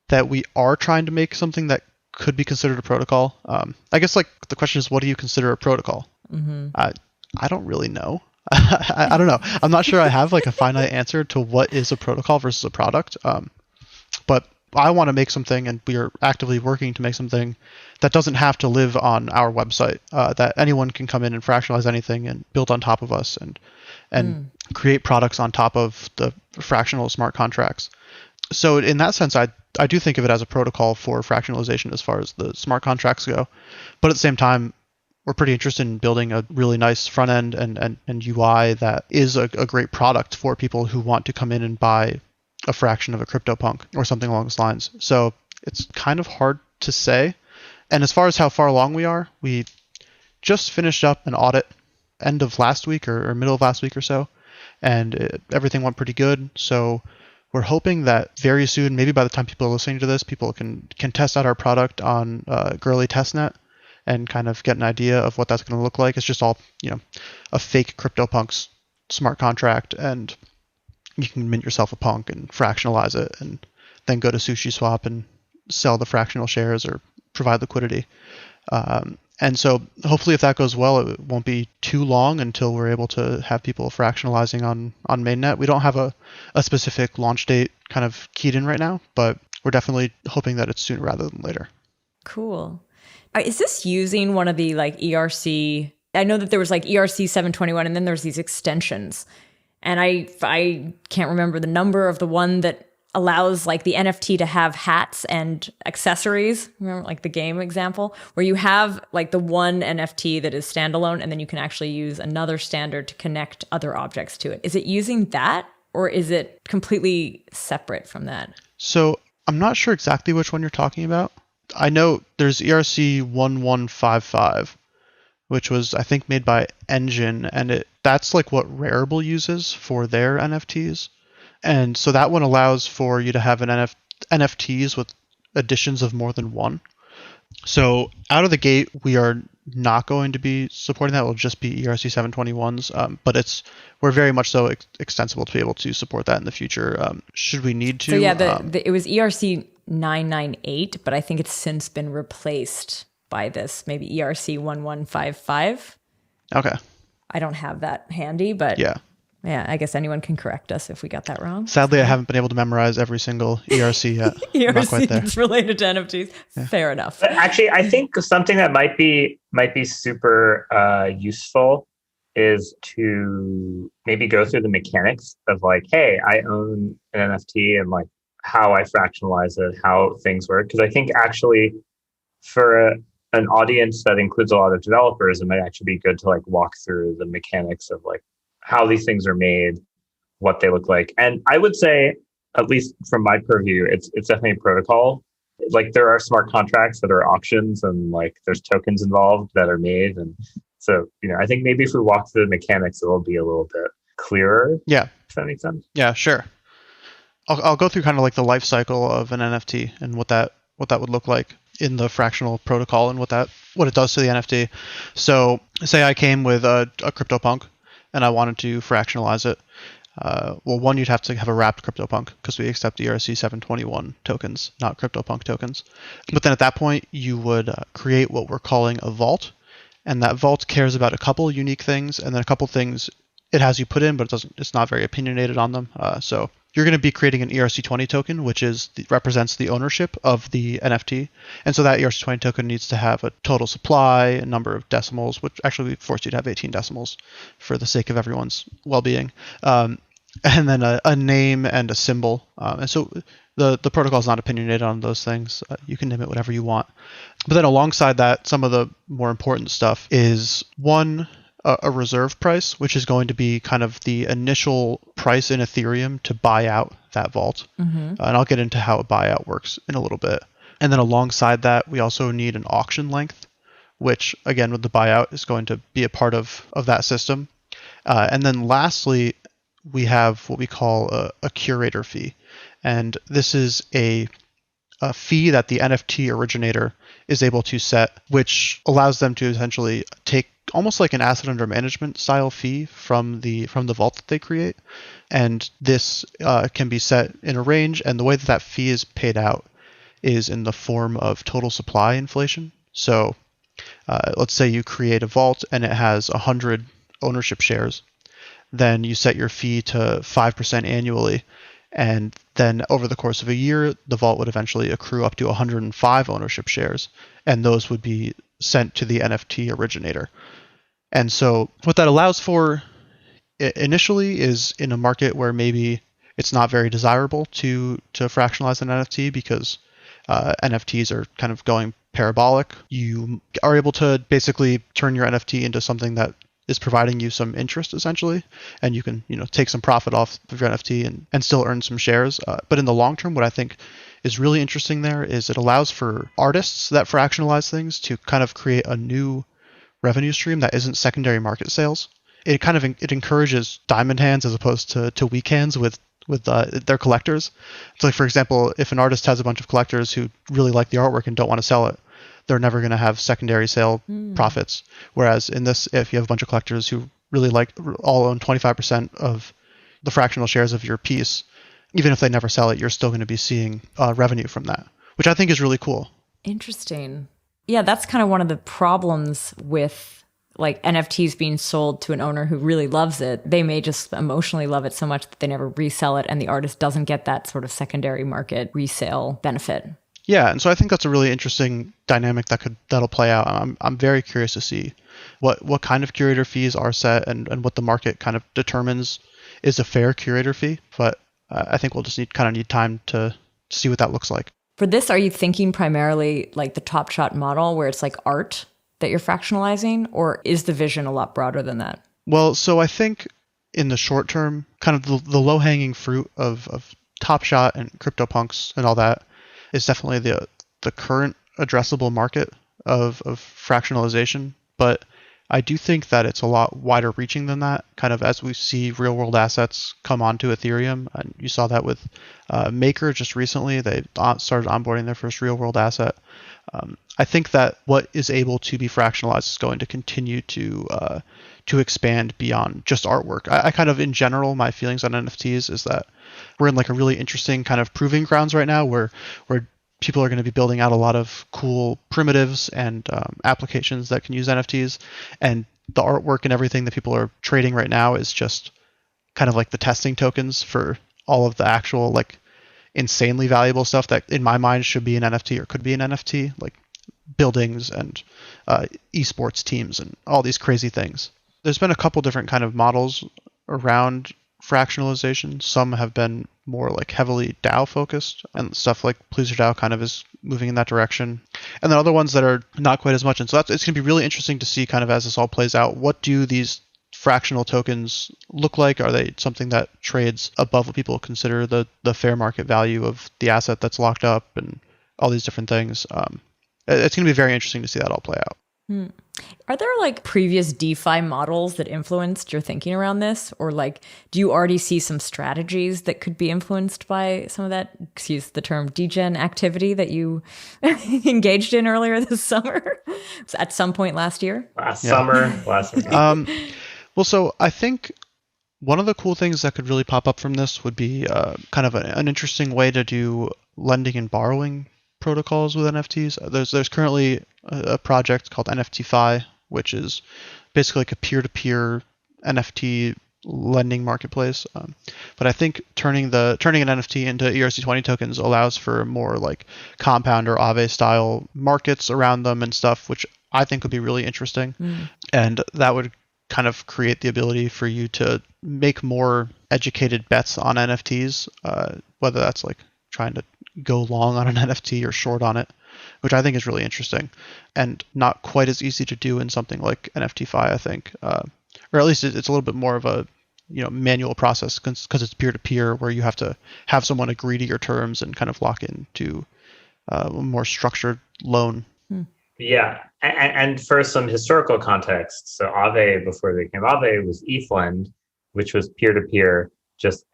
that we are trying to make something that could be considered a protocol. I guess like the question is, what do you consider a protocol? Mm-hmm. I don't really know. I don't know. I'm not sure I have like a finite answer to what is a protocol versus a product. But I want to make something, and we are actively working to make something that doesn't have to live on our website, that anyone can come in and fractionalize anything and build on top of us and create products on top of the fractional smart contracts. So in that sense, I do think of it as a protocol for fractionalization as far as the smart contracts go. But at the same time, we're pretty interested in building a really nice front end and UI that is a great product for people who want to come in and buy a fraction of a CryptoPunk or something along those lines. So it's kind of hard to say. And as far as how far along we are, we just finished up an audit end of last week or middle of last week or so, and everything went pretty good. So we're hoping that very soon, maybe by the time people are listening to this, people can test out our product on Gurley testnet and kind of get an idea of what that's going to look like. It's just all, a fake CryptoPunks smart contract, and you can mint yourself a punk and fractionalize it and then go to SushiSwap and sell the fractional shares or provide liquidity. And so hopefully if that goes well, it won't be too long until we're able to have people fractionalizing on mainnet. We don't have a specific launch date kind of keyed in right now, but we're definitely hoping that it's sooner rather than later. Cool. Is this using one of the like ERC? I know that there was like ERC 721 and then there's these extensions. And I can't remember the number of the one that allows like the NFT to have hats and accessories. Remember like the game example where you have like the one NFT that is standalone and then you can actually use another standard to connect other objects to it. Is it using that or is it completely separate from that? So I'm not sure exactly which one you're talking about. I know there's ERC 1155, which was, I think, made by Engine, and that's like what Rarible uses for their NFTs. And so that one allows for you to have NFTs with editions of more than one. So out of the gate, we are not going to be supporting that. It will just be ERC 721s, but we're very much so extensible to be able to support that in the future. Should we need to? So yeah, it was ERC 998, but I think it's since been replaced by this, maybe ERC 1155. Okay. I don't have that handy, but yeah, I guess anyone can correct us if we got that wrong. Sadly, I haven't been able to memorize every single ERC yet. ERC that's related to NFTs. Yeah. Fair enough. But actually, I think something that might be super useful is to maybe go through the mechanics of like, hey, I own an NFT and like how I fractionalize it, how things work. Because I think actually for an audience that includes a lot of developers, it might actually be good to like walk through the mechanics of like how these things are made, what they look like. And I would say, at least from my purview, it's definitely a protocol. Like there are smart contracts that are auctions and like there's tokens involved that are made. And so, I think maybe if we walk through the mechanics, it'll be a little bit clearer. Yeah. If that makes sense. Yeah, sure. I'll go through kind of like the life cycle of an NFT and what that would look like in the fractional protocol and what it does to the NFT. So say I came with a CryptoPunk and I wanted to fractionalize it. Well, one, you'd have to have a wrapped CryptoPunk because we accept ERC 721 tokens, not CryptoPunk tokens. But then at that point, you would create what we're calling a vault. And that vault cares about a couple unique things and then a couple things it has you put in, but it's not very opinionated on them. So you're going to be creating an ERC20 token, which represents the ownership of the NFT. And so that ERC20 token needs to have a total supply, a number of decimals, which actually we force you to have 18 decimals for the sake of everyone's well-being. And then a name and a symbol. And so the protocol is not opinionated on those things. You can name it whatever you want. But then alongside that, some of the more important stuff is one, a reserve price, which is going to be kind of the initial price in Ethereum to buy out that vault. Mm-hmm. And I'll get into how a buyout works in a little bit. And then alongside that, we also need an auction length, which again, with the buyout is going to be a part of that system. And then lastly, we have what we call a curator fee. And this is a fee that the NFT originator is able to set, which allows them to essentially take almost like an asset under management style fee from the vault that they create. And this can be set in a range. And the way that fee is paid out is in the form of total supply inflation. So let's say you create a vault and it has 100 ownership shares. Then you set your fee to 5% annually. And then over the course of a year, the vault would eventually accrue up to 105 ownership shares. And those would be sent to the NFT originator. And so what that allows for initially is in a market where maybe it's not very desirable to fractionalize an NFT because NFTs are kind of going parabolic. You are able to basically turn your NFT into something that is providing you some interest essentially, and you can take some profit off of your NFT and still earn some shares. But in the long term, what I think is really interesting there is it allows for artists that fractionalize things to kind of create a new revenue stream that isn't secondary market sales. It encourages diamond hands as opposed to weak hands with their collectors. So like, for example, if an artist has a bunch of collectors who really like the artwork and don't want to sell it, they're never going to have secondary sale profits. Whereas in this, if you have a bunch of collectors who really all own 25% of the fractional shares of your piece, even if they never sell it, you're still going to be seeing revenue from that, which I think is really cool. Interesting. Yeah, that's kind of one of the problems with like NFTs being sold to an owner who really loves it. They may just emotionally love it so much that they never resell it, and the artist doesn't get that sort of secondary market resale benefit. Yeah, and so I think that's a really interesting dynamic that'll play out. I'm very curious to see what kind of curator fees are set and what the market kind of determines is a fair curator fee. But I think we'll just need time to see what that looks like. For this, are you thinking primarily like the Topshot model where it's like art that you're fractionalizing, or is the vision a lot broader than that? Well, so I think in the short term, kind of the low-hanging fruit of Topshot and CryptoPunks and all that is definitely the current addressable market of fractionalization. But I do think that it's a lot wider reaching than that, kind of as we see real world assets come onto Ethereum. And you saw that with Maker just recently. They started onboarding their first real world asset. I think that what is able to be fractionalized is going to continue to expand beyond just artwork. I kind of, in general, my feelings on NFTs is that we're in like a really interesting kind of proving grounds right now where people are going to be building out a lot of cool primitives and applications that can use NFTs. And the artwork and everything that people are trading right now is just kind of like the testing tokens for all of the actual like insanely valuable stuff that in my mind should be an NFT or could be an NFT, like buildings and esports teams and all these crazy things. There's been a couple different kind of models around fractionalization. Some have been more like heavily DAO focused, and stuff like PleasrDAO kind of is moving in that direction. And then other ones that are not quite as much. And so it's going to be really interesting to see kind of as this all plays out, what do these fractional tokens look like? Are they something that trades above what people consider the fair market value of the asset that's locked up and all these different things? It's going to be very interesting to see that all play out. Are there like previous DeFi models that influenced your thinking around this? Or like, do you already see some strategies that could be influenced by some of that, excuse the term, degen activity that you engaged in earlier this summer? At some point last year? Last summer. Well, so I think one of the cool things that could really pop up from this would be kind of an interesting way to do lending and borrowing protocols with NFTs. There's currently a project called NFT Fi, which is basically like a peer-to-peer NFT lending marketplace. But I think turning an NFT into ERC20 tokens allows for more like compound or Aave style markets around them and stuff, which I think would be really interesting. And that would kind of create the ability for you to make more educated bets on NFTs, whether that's like trying to go long on an NFT or short on it, which I think is really interesting and not quite as easy to do in something like NFT Fi, I think, or at least it's a little bit more of a manual process because it's peer-to-peer where you have to have someone agree to your terms and kind of lock into a more structured loan. Yeah, and for some historical context, so Aave, before they became Aave, was ETHLend, which was peer-to-peer,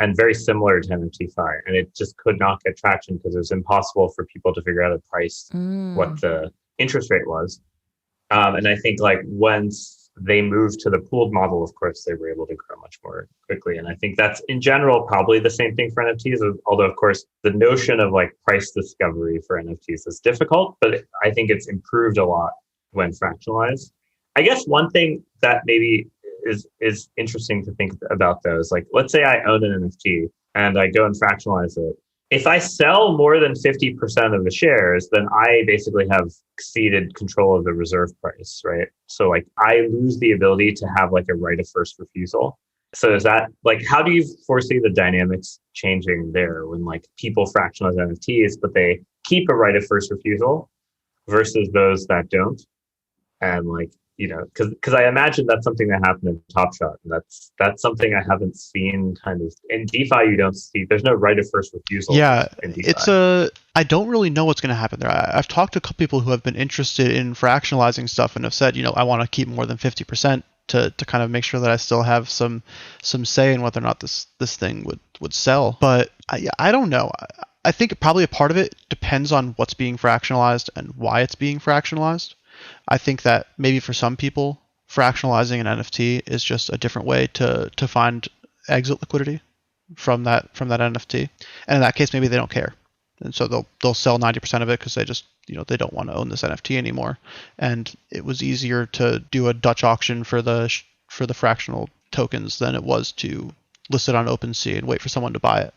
and very similar to NFT Fi, and it just could not get traction because it was impossible for people to figure out a price, what the interest rate was. And I think like once they moved to the pooled model, of course, they were able to grow much more quickly. And I think that's in general probably the same thing for NFTs, although of course the notion of like price discovery for NFTs is difficult, but I think it's improved a lot when fractionalized. I guess one thing that maybe is interesting to think about those. Like, let's say I own an NFT and I go and fractionalize it. If I sell more than 50% of the shares, then I basically have ceded control of the reserve price, right? So like I lose the ability to have like a right of first refusal. So is that like, how do you foresee the dynamics changing there when like people fractionalize NFTs, but they keep a right of first refusal versus those that don't? And like, because I imagine that's something that happened in Topshot, and that's something I haven't seen kind of in DeFi. You don't see, there's no right of first refusal. Yeah, in DeFi. I don't really know what's going to happen there. I've talked to a couple people who have been interested in fractionalizing stuff and have said, I want to keep more than 50% to kind of make sure that I still have some say in whether or not this thing would sell. But I don't know. I think probably a part of it depends on what's being fractionalized and why it's being fractionalized. I think that maybe for some people, fractionalizing an NFT is just a different way to find exit liquidity from that NFT. And in that case, maybe they don't care. And so they'll sell 90% of it because they just, they don't want to own this NFT anymore. And it was easier to do a Dutch auction for the fractional tokens than it was to list it on OpenSea and wait for someone to buy it.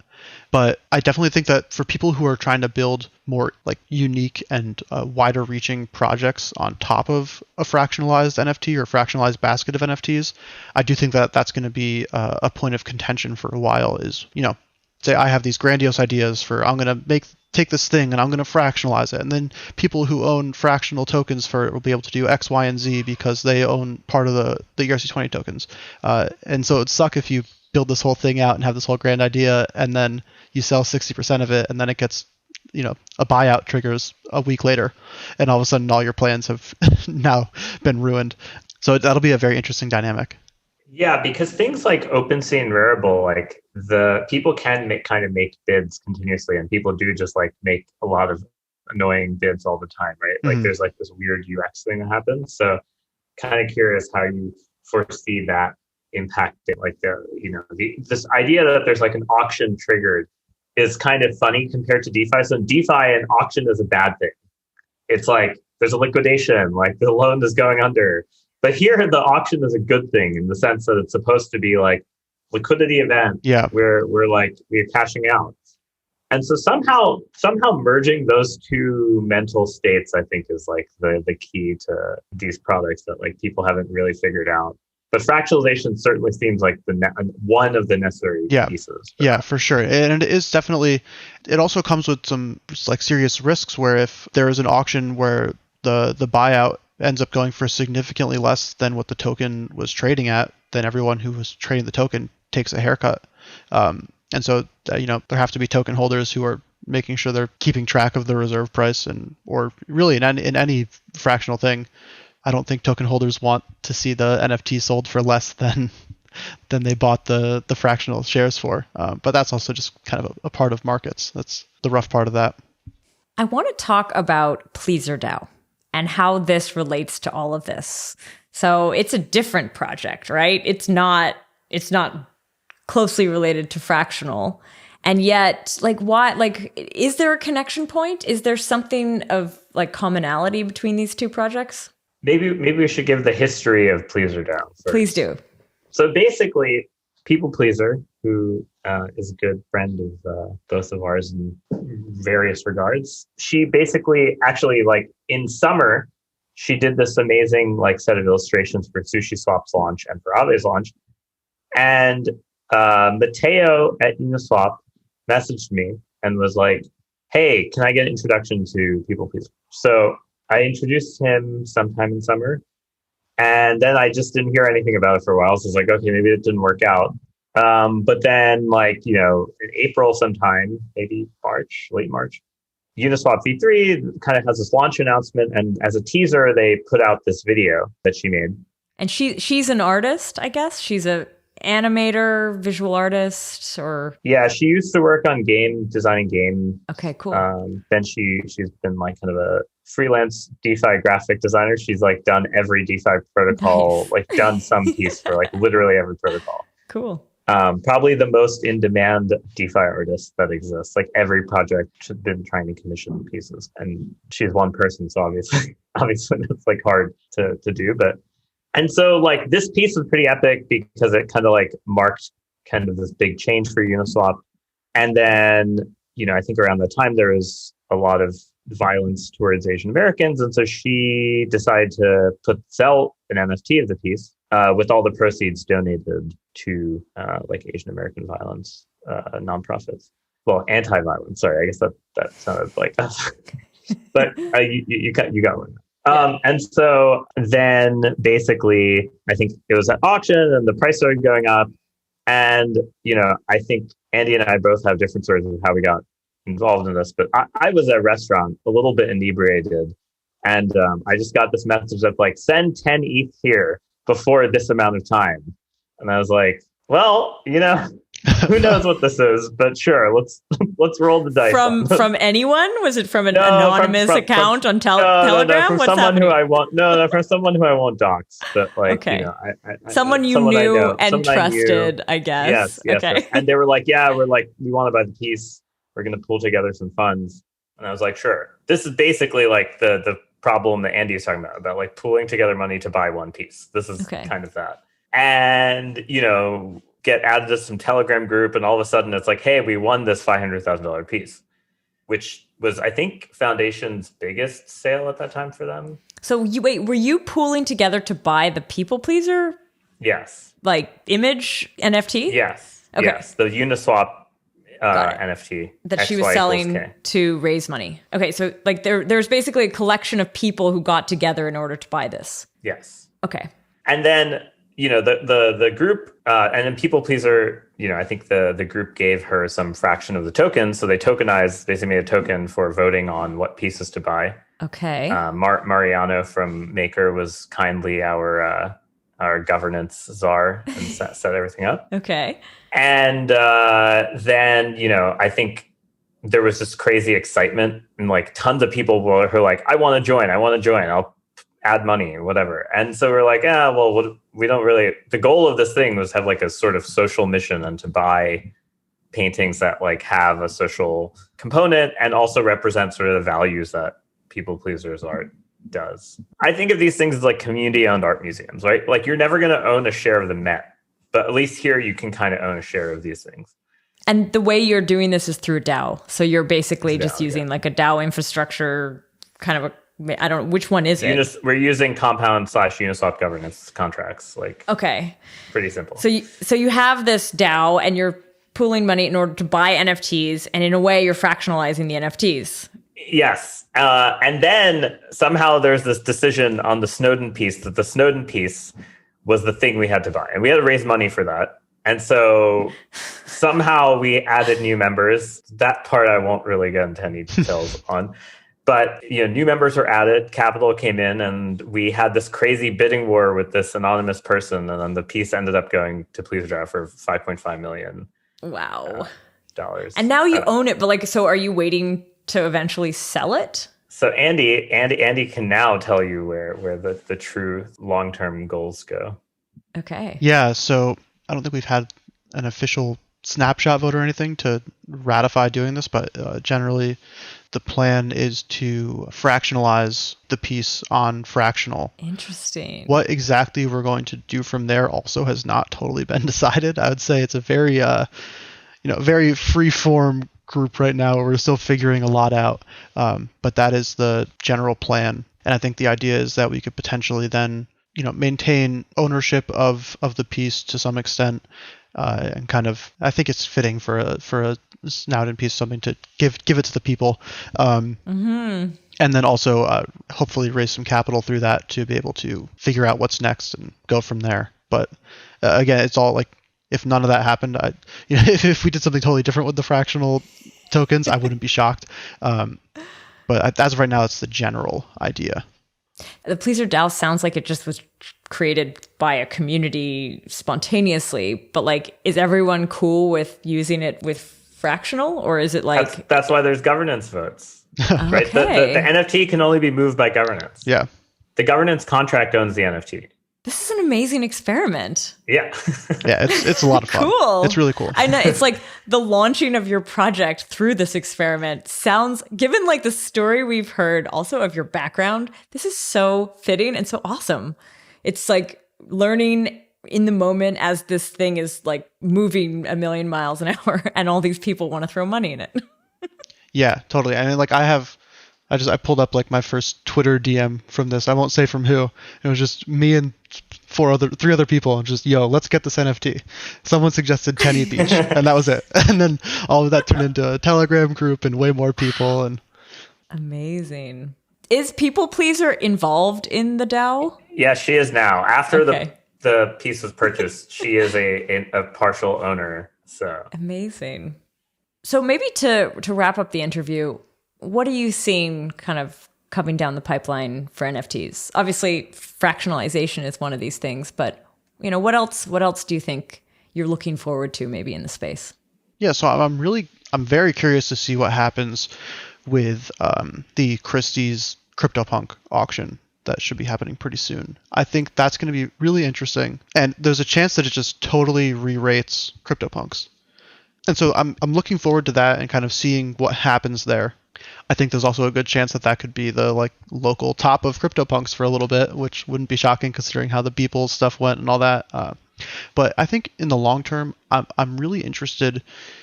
But I definitely think that for people who are trying to build more like unique and wider reaching projects on top of a fractionalized NFT or fractionalized basket of NFTs, I do think that that's going to be a point of contention for a while is, say I have these grandiose ideas for I'm going to take this thing and I'm going to fractionalize it. And then people who own fractional tokens for it will be able to do X, Y, and Z because they own part of the ERC20 tokens. And so it'd suck if you build this whole thing out and have this whole grand idea and then you sell 60% of it and then it gets, a buyout triggers a week later and all of a sudden all your plans have now been ruined. So that'll be a very interesting dynamic. Yeah, because things like OpenSea and Rarible, like the people can make bids continuously, and people do just like make a lot of annoying bids all the time, right? Like there's like this weird UX thing that happens. So kind of curious how you foresee that impacting like this idea that there's like an auction triggered is kind of funny compared to DeFi. So in DeFi, an auction is a bad thing. It's like there's a liquidation, like the loan is going under. But here, the auction is a good thing in the sense that it's supposed to be like liquidity event. Yeah, where we're cashing out, and so somehow merging those two mental states, I think, is like the key to these products that like people haven't really figured out. But fractionalization certainly seems like one of the necessary pieces. Yeah, for sure. And it is definitely. It also comes with some like serious risks where if there is an auction where the buyout ends up going for significantly less than what the token was trading at, then everyone who was trading the token takes a haircut. And so, there have to be token holders who are making sure they're keeping track of the reserve price, or really in any fractional thing. I don't think token holders want to see the NFT sold for less than they bought the fractional shares for. But that's also just kind of a part of markets. That's the rough part of that. I want to talk about PleasrDAO and how this relates to all of this. So it's a different project, right? It's not closely related to Fractional. And yet, is there a connection point? Is there something of like commonality between these two projects? Maybe we should give the history of PleasrDAO first. Please do. So basically, People Pleaser, who is a good friend of both of ours in various regards, she basically actually in summer, she did this amazing set of illustrations for SushiSwap's launch and for Aave's launch. And Matteo at Uniswap messaged me and was like, hey, can I get an introduction to People Pleaser? So I introduced him sometime in summer. And then I just didn't hear anything about it for a while. So I was like, okay, maybe it didn't work out. But then in April sometime, maybe March, late March, Uniswap V3 kind of has this launch announcement. And as a teaser, they put out this video that she made. And she's an artist, I guess. She's a animator, visual artist, or... Yeah, she used to work on designing game. Okay, cool. Then she's been kind of a freelance DeFi graphic designer. She's done every DeFi protocol, nice. Done some piece for literally every protocol. Cool. Probably the most in-demand DeFi artist that exists. Every project has been trying to commission pieces, and she's one person, so obviously that's hard to do. And so this piece was pretty epic because it kind of marked kind of this big change for Uniswap. And then, I think around the time there was a lot of violence towards Asian Americans. And so she decided to sell an NFT of the piece with all the proceeds donated to Asian American violence nonprofits. Well, anti-violence. Sorry, I guess that sounded like us. But you got one. And so then basically, I think it was at auction and the price started going up. And, I think Andy and I both have different stories of how we got involved in this. But I was at a restaurant, a little bit inebriated. And I just got this message of send 10 ETH here before this amount of time. And I was like, well, who knows what this is, but sure, let's roll the dice. From anyone? Was it from an anonymous account on Telegram? No, from What's someone happening? who I won't. No, from someone who I won't dox. But okay. Someone you knew I know, and trusted, I guess. Yes. Okay. Yes. And they were like, yeah, we want to buy the piece. We're going to pull together some funds. And I was like, sure. This is basically the problem that Andy is talking about pooling together money to buy one piece. This is kind of that. And get added to some Telegram group, and all of a sudden it's hey, we won this $500,000 piece, which was, I think, Foundation's biggest sale at that time for them. So were you pooling together to buy the People Pleaser? Yes. Image NFT? Yes. Okay. Yes. The Uniswap NFT that she was selling to raise money. Okay, so there's basically a collection of people who got together in order to buy this. Yes. Okay. And then the group, and then People Pleaser, I think the group gave her some fraction of the token. So they tokenized, basically made a token for voting on what pieces to buy. Okay. Mariano from Maker was kindly our governance czar and set everything up. Okay. And then, I think there was this crazy excitement and like tons of people were like, I want to join. I'll add money, whatever. And so we're like, we don't really, the goal of this thing was have like a sort of social mission and to buy paintings that like have a social component and also represent sort of the values that People Pleasers art does. I think of these things as like community owned art museums, right? Like you're never going to own a share of the Met, but at least here you can kind of own a share of these things. And the way you're doing this is through DAO. So you're basically just using like a DAO infrastructure kind of I don't know, which one is it? We're using Compound/Uniswap governance contracts. Like, okay. Pretty simple. So you have this DAO and you're pooling money in order to buy NFTs. And in a way, you're fractionalizing the NFTs. Yes. And then somehow there's this decision on the Snowden piece that the Snowden piece was the thing we had to buy. And we had to raise money for that. And so somehow we added new members. That part I won't really get into any details on. But new members were added, capital came in, and we had this crazy bidding war with this anonymous person. And then the piece ended up going to PleasrDAO for $5.5 million. Wow. Dollars. And now you own it, but so are you waiting to eventually sell it? So Andy can now tell you where the true long-term goals go. Okay. Yeah, so I don't think we've had an official snapshot vote or anything to ratify doing this, but generally the plan is to fractionalize the piece on Fractional. Interesting. What exactly we're going to do from there also has not totally been decided. I would say it's a very very free-form group right now where we're still figuring a lot out, but that is the general plan. And I think the idea is that we could potentially then maintain ownership of the piece to some extent, and kind of, I think it's fitting for a Snowden piece, something to give it to the people, and then also hopefully raise some capital through that to be able to figure out what's next and go from there. But again, it's all like, if none of that happened, if we did something totally different with the fractional tokens, I wouldn't be shocked. But as of right now, it's the general idea. The PleasrDAO sounds like it just was created by a community spontaneously, but is everyone cool with using it with Fractional, or is it like... That's why there's governance votes, right? Okay. The NFT can only be moved by governance. Yeah. The governance contract owns the NFT. This is an amazing experiment. Yeah. Yeah, it's a lot of fun. Cool. It's really cool. I know. It's like the launching of your project through this experiment sounds, given the story we've heard also of your background, this is so fitting and so awesome. It's like learning in the moment as this thing is moving 1,000,000 miles an hour and all these people want to throw money in it. Yeah, totally. I mean, I pulled up my first Twitter DM from this. I won't say from who. It was just me and three other people, and just, let's get this NFT. Someone suggested 10 ETH each, and that was it. And then all of that turned into a Telegram group and way more people. And amazing. Is People Pleaser involved in the DAO? Yeah, she is now. After the piece was purchased, she is a partial owner. So amazing. So maybe to wrap up the interview, what are you seeing kind of coming down the pipeline for NFTs? Obviously, fractionalization is one of these things, but what else do you think you're looking forward to maybe in the space? Yeah, so I'm very curious to see what happens with the Christie's CryptoPunk auction that should be happening pretty soon. I think that's going to be really interesting, and there's a chance that it just totally re-rates CryptoPunks. And so I'm looking forward to that and kind of seeing what happens there. I think there's also a good chance that could be the local top of CryptoPunks for a little bit, which wouldn't be shocking considering how the Beeple stuff went and all that. But I think in the long term, I'm really interested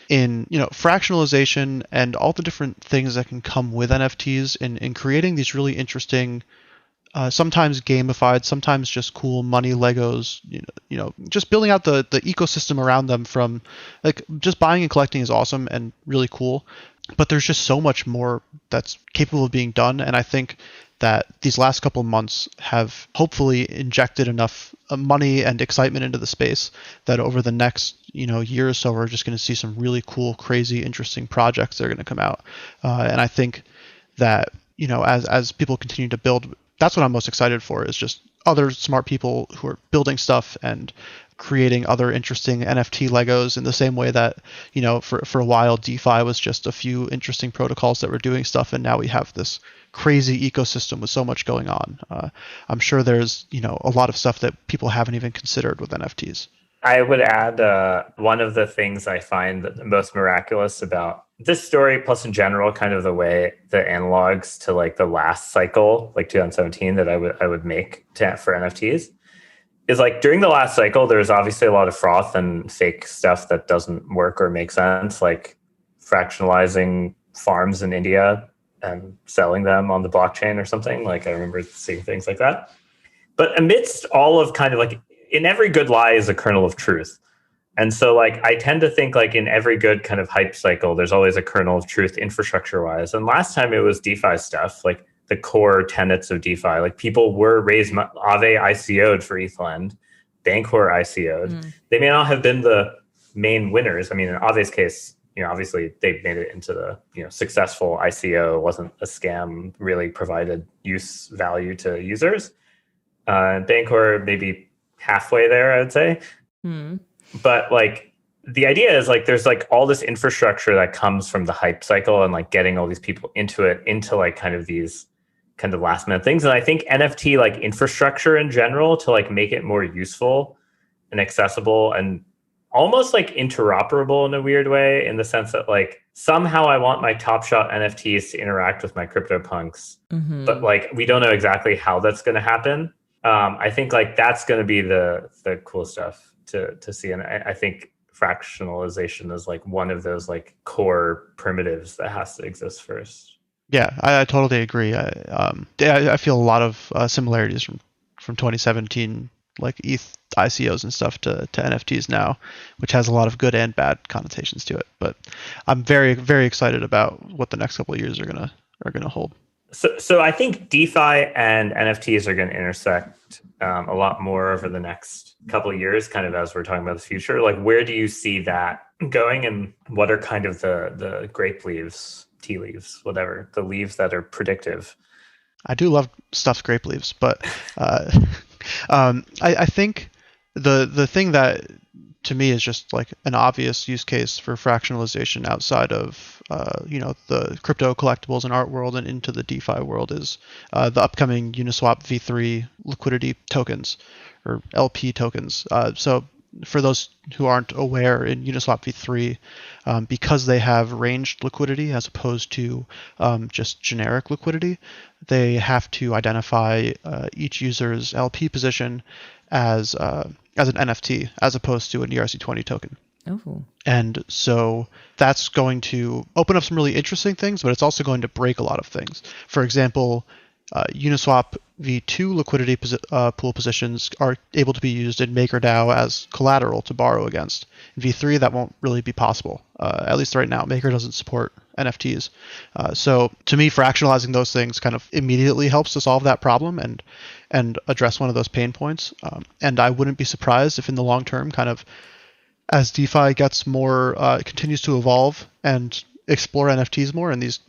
in fractionalization and all the different things that can come with NFTs in creating these really interesting, sometimes gamified, sometimes just cool money Legos. Just building out the ecosystem around them. From just buying and collecting is awesome and really cool. But there's just so much more that's capable of being done. And I think that these last couple months have hopefully injected enough money and excitement into the space that over the next year or so, we're just going to see some really cool, crazy, interesting projects that are going to come out. And I think that as people continue to build, that's what I'm most excited for, is just other smart people who are building stuff and creating other interesting NFT Legos in the same way that, for a while DeFi was just a few interesting protocols that were doing stuff, and now we have this crazy ecosystem with so much going on. I'm sure there's, a lot of stuff that people haven't even considered with NFTs. I would add one of the things I find the most miraculous about this story, plus in general, kind of the way the analogs to like the last cycle, like 2017, that I would make for NFTs, is like during the last cycle, there's obviously a lot of froth and fake stuff that doesn't work or make sense, like fractionalizing farms in India and selling them on the blockchain or something. Like I remember seeing things like that. But amidst all of kind of like, in every good lie is a kernel of truth. And so like, I tend to think like in every good kind of hype cycle, there's always a kernel of truth infrastructure wise. And last time it was DeFi stuff, like the core tenets of DeFi, like people were raised, Aave ICO'd for ETHLend, Bancor ICO'd. They may not have been the main winners. I mean, in Aave's case, obviously they made it into the, successful ICO. It wasn't a scam, really provided use value to users. Bancor maybe halfway there, I would say. But like the idea is like there's like all this infrastructure that comes from the hype cycle and like getting all these people into like kind of these kind of last minute things. And I think NFT like infrastructure in general to like make it more useful and accessible and almost like interoperable in a weird way, in the sense that like somehow I want my Topshot NFTs to interact with my CryptoPunks, but like we don't know exactly how that's going to happen. I think like that's going to be the cool stuff to see. And I think fractionalization is like one of those like core primitives that has to exist first. Yeah, I totally agree. I feel a lot of similarities from 2017, like ETH ICOs and stuff to NFTs now, which has a lot of good and bad connotations to it. But I'm very, very excited about what the next couple of years are gonna hold. So I think DeFi and NFTs are going to intersect a lot more over the next couple of years, kind of as we're talking about the future. Like, where do you see that going, and what are kind of the grape leaves, tea leaves, whatever, the leaves that are predictive? I do love stuffed grape leaves, but I think the thing that to me is just like an obvious use case for fractionalization outside of the crypto collectibles and art world and into the DeFi world is the upcoming Uniswap v3 liquidity tokens, or LP tokens. So for those who aren't aware, in Uniswap v3, because they have ranged liquidity as opposed to just generic liquidity, they have to identify each user's LP position as an NFT as opposed to an ERC20 token. Oh. And so that's going to open up some really interesting things, but it's also going to break a lot of things. For example, Uniswap v2 liquidity pool positions are able to be used in MakerDAO as collateral to borrow against. In v3, that won't really be possible. At least right now, Maker doesn't support NFTs. So to me, fractionalizing those things kind of immediately helps to solve that problem and address one of those pain points. And I wouldn't be surprised if in the long term, kind of as DeFi gets more, continues to evolve and explore NFTs more, and these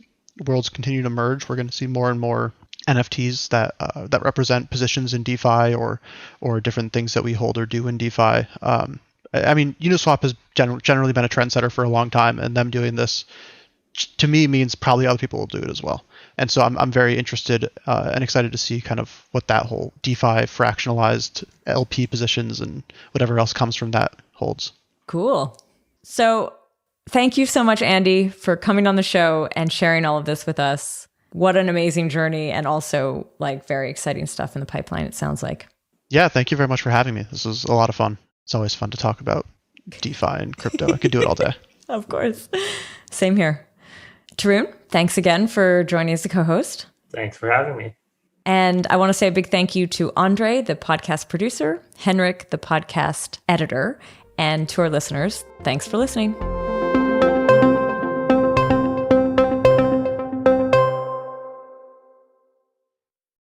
worlds continue to merge, we're going to see more and more NFTs that represent positions in DeFi or different things that we hold or do in DeFi. I mean, Uniswap has generally been a trendsetter for a long time, and them doing this, to me, means probably other people will do it as well. And so I'm very interested and excited to see kind of what that whole DeFi fractionalized LP positions and whatever else comes from that holds. Cool. So thank you so much, Andy, for coming on the show and sharing all of this with us. What an amazing journey, and also like very exciting stuff in the pipeline, it sounds like. Yeah, thank you very much for having me. This was a lot of fun. It's always fun to talk about DeFi and crypto. I could do it all day. Of course. Same here. Tarun, thanks again for joining as a co-host. Thanks for having me. And I want to say a big thank you to Andre, the podcast producer, Henrik, the podcast editor, and to our listeners, thanks for listening.